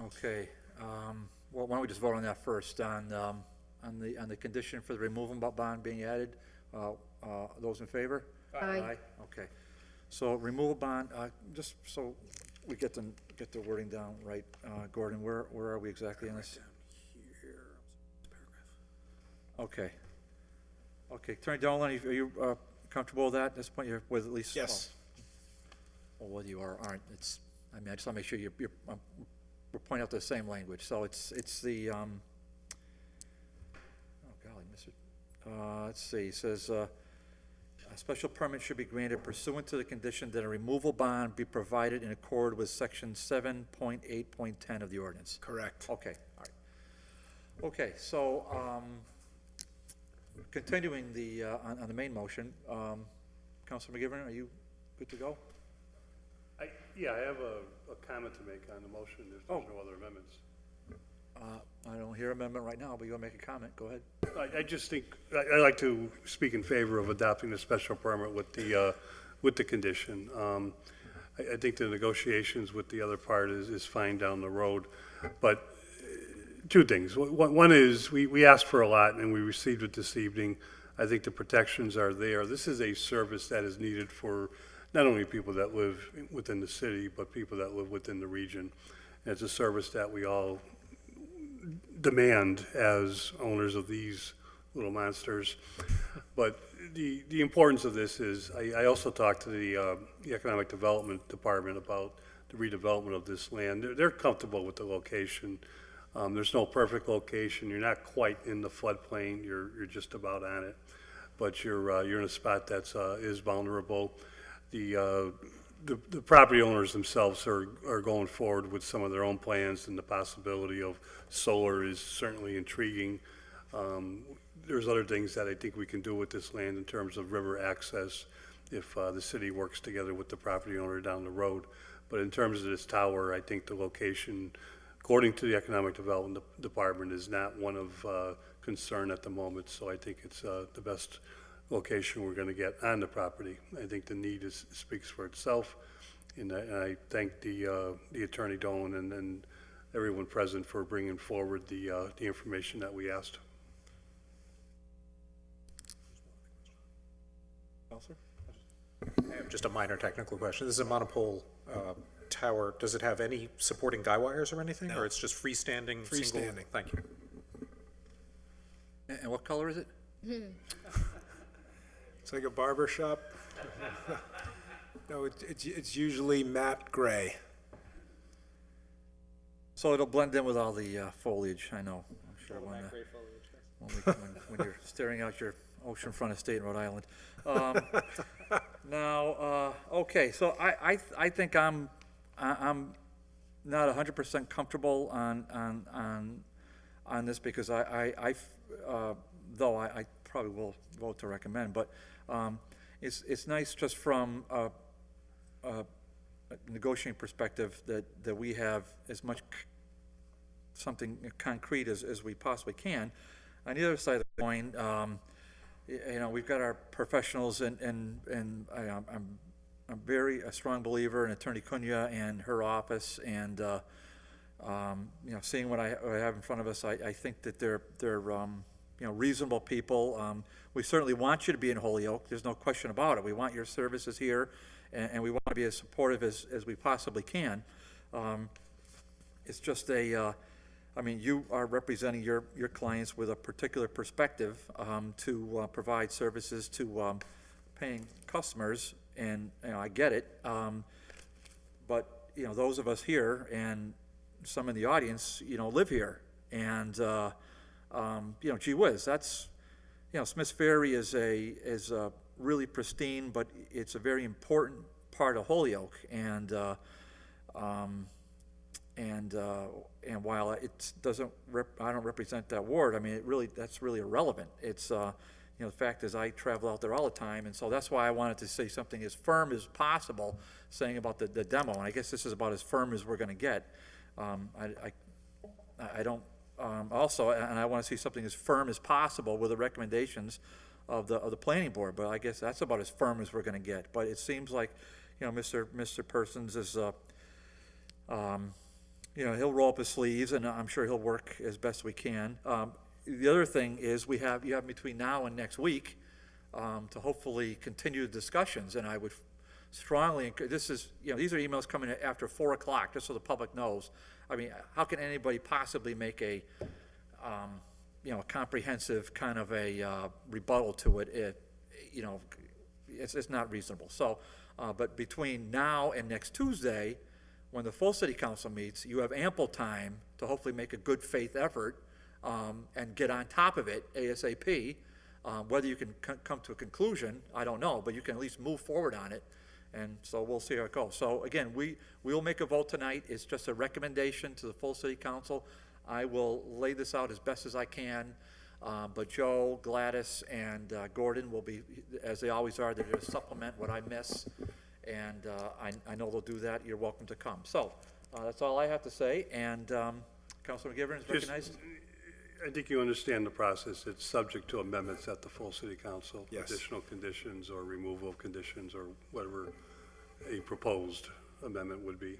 Okay, well, why don't we just vote on that first, on the condition for the removal bond being added? Those in favor? Aye. Okay, so removal bond, just so we get the wording down right, Gordon, where are we exactly on this? Okay. Okay, Attorney Dolan, are you comfortable with that at this point? You're with at least? Yes. Well, whether you aren't, it's, I mean, I just want to make sure we're pointing out the same language. So it's the, oh golly, let's see, it says, a special permit should be granted pursuant to the condition that a removal bond be provided in accord with section 7.8.10 of the ordinance. Correct. Okay, all right. Okay, so, continuing the, on the main motion, Councilor McGivern, are you good to go? Yeah, I have a comment to make on the motion, if there's no other amendments. I don't hear amendment right now, but you want to make a comment, go ahead. I just think, I like to speak in favor of adopting the special permit with the condition. I think the negotiations with the other part is fine down the road, but two things. One is, we asked for a lot and we received it this evening. I think the protections are there. This is a service that is needed for not only people that live within the city, but people that live within the region. And it's a service that we all demand as owners of these little monsters. But the importance of this is, I also talked to the Economic Development Department about the redevelopment of this land. They're comfortable with the location. There's no perfect location, you're not quite in the floodplain, you're just about on it, but you're in a spot that's, is vulnerable. The property owners themselves are going forward with some of their own plans, and the possibility of solar is certainly intriguing. There's other things that I think we can do with this land in terms of river access if the city works together with the property owner down the road. But in terms of this tower, I think the location, according to the Economic Development Department, is not one of concern at the moment. So I think it's the best location we're going to get on the property. I think the need speaks for itself. And I thank the Attorney Dolan and everyone present for bringing forward the information that we asked. Counselor? I have just a minor technical question. This is a monopole tower. Does it have any supporting guy wires or anything? No. Or it's just freestanding? Single? Freestanding. Thank you. And what color is it? It's like a barber shop. No, it's usually matte gray. So it'll blend in with all the foliage, I know. I'm sure when you're staring out your oceanfront estate in Rhode Island. Now, okay, so I think I'm not 100% comfortable on this because though I probably will vote to recommend, but it's nice just from a negotiating perspective that we have as much something concrete as we possibly can. On the other side of the coin, you know, we've got our professionals, and I'm very a strong believer in Attorney Cunha and her office, and you know, seeing what I have in front of us, I think that they're you know, reasonable people. We certainly want you to be in Holyoke. There's no question about it. We want your services here, and we want to be as supportive as we possibly can. It's just I mean, you are representing your clients with a particular perspective to provide services to paying customers, and you know, I get it. But you know, those of us here and some in the audience, you know, live here, and you know, gee whiz, that's, you know, Smith's Ferry is a really pristine, but it's a very important part of Holyoke, and while it doesn't, I don't represent that ward. I mean, that's really irrelevant. It's, you know, the fact is I travel out there all the time, and so that's why I wanted to say something as firm as possible, saying about the demo. And I guess this is about as firm as we're going to get. I don't. Also, and I want to see something as firm as possible with the recommendations of the planning board. But I guess that's about as firm as we're going to get. But it seems like, you know, Mr. Persons is. You know, he'll roll up his sleeves, and I'm sure he'll work as best we can. The other thing is you have between now and next week to hopefully continue the discussions, and I would strongly encourage, this is, you know, these are emails coming after 4 o'clock, just so the public knows. I mean, how can anybody possibly make a, you know, a comprehensive kind of a rebuttal to it? You know, it's not reasonable. So, but between now and next Tuesday, when the full city council meets, you have ample time to hopefully make a good faith effort and get on top of it ASAP. Whether you can come to a conclusion, I don't know, but you can at least move forward on it. And so we'll see how it goes. So again, we will make a vote tonight. It's just a recommendation to the full city council. I will lay this out as best as I can. But Joe, Gladys, and Gordon will be, as they always are, they're going to supplement what I miss. And I know they'll do that. You're welcome to come. So that's all I have to say. And Councilor McGivern is recognized. I think you understand the process. It's subject to amendments at the full city council. Yes. Additional conditions or removal of conditions or whatever a proposed amendment would be.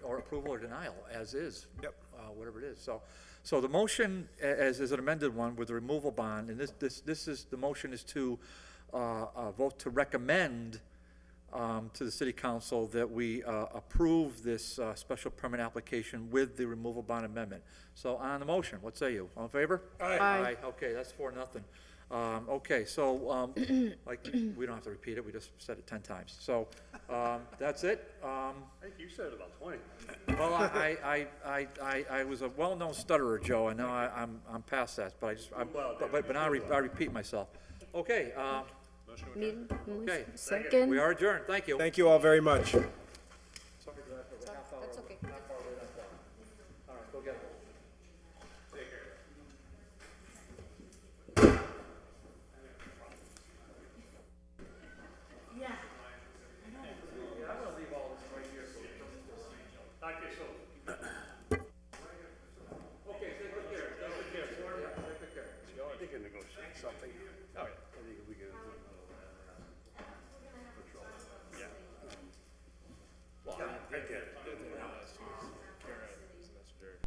Or approval or denial, as is. Yep. Whatever it is. So the motion as is an amended one with the removal bond, and this is, the motion is to vote to recommend to the city council that we approve this special permit application with the removal bond amendment. So on the motion, what say you? All in favor? Aye. Okay, that's 4-0. Okay, so, like, we don't have to repeat it, we just said it 10 times. So, that's it. I think you said about 20. Well, I was a well-known stutterer, Joe, and now I'm past that, but but now I repeat myself. Okay, Need- okay. Second. We are adjourned, thank you. Thank you all very much.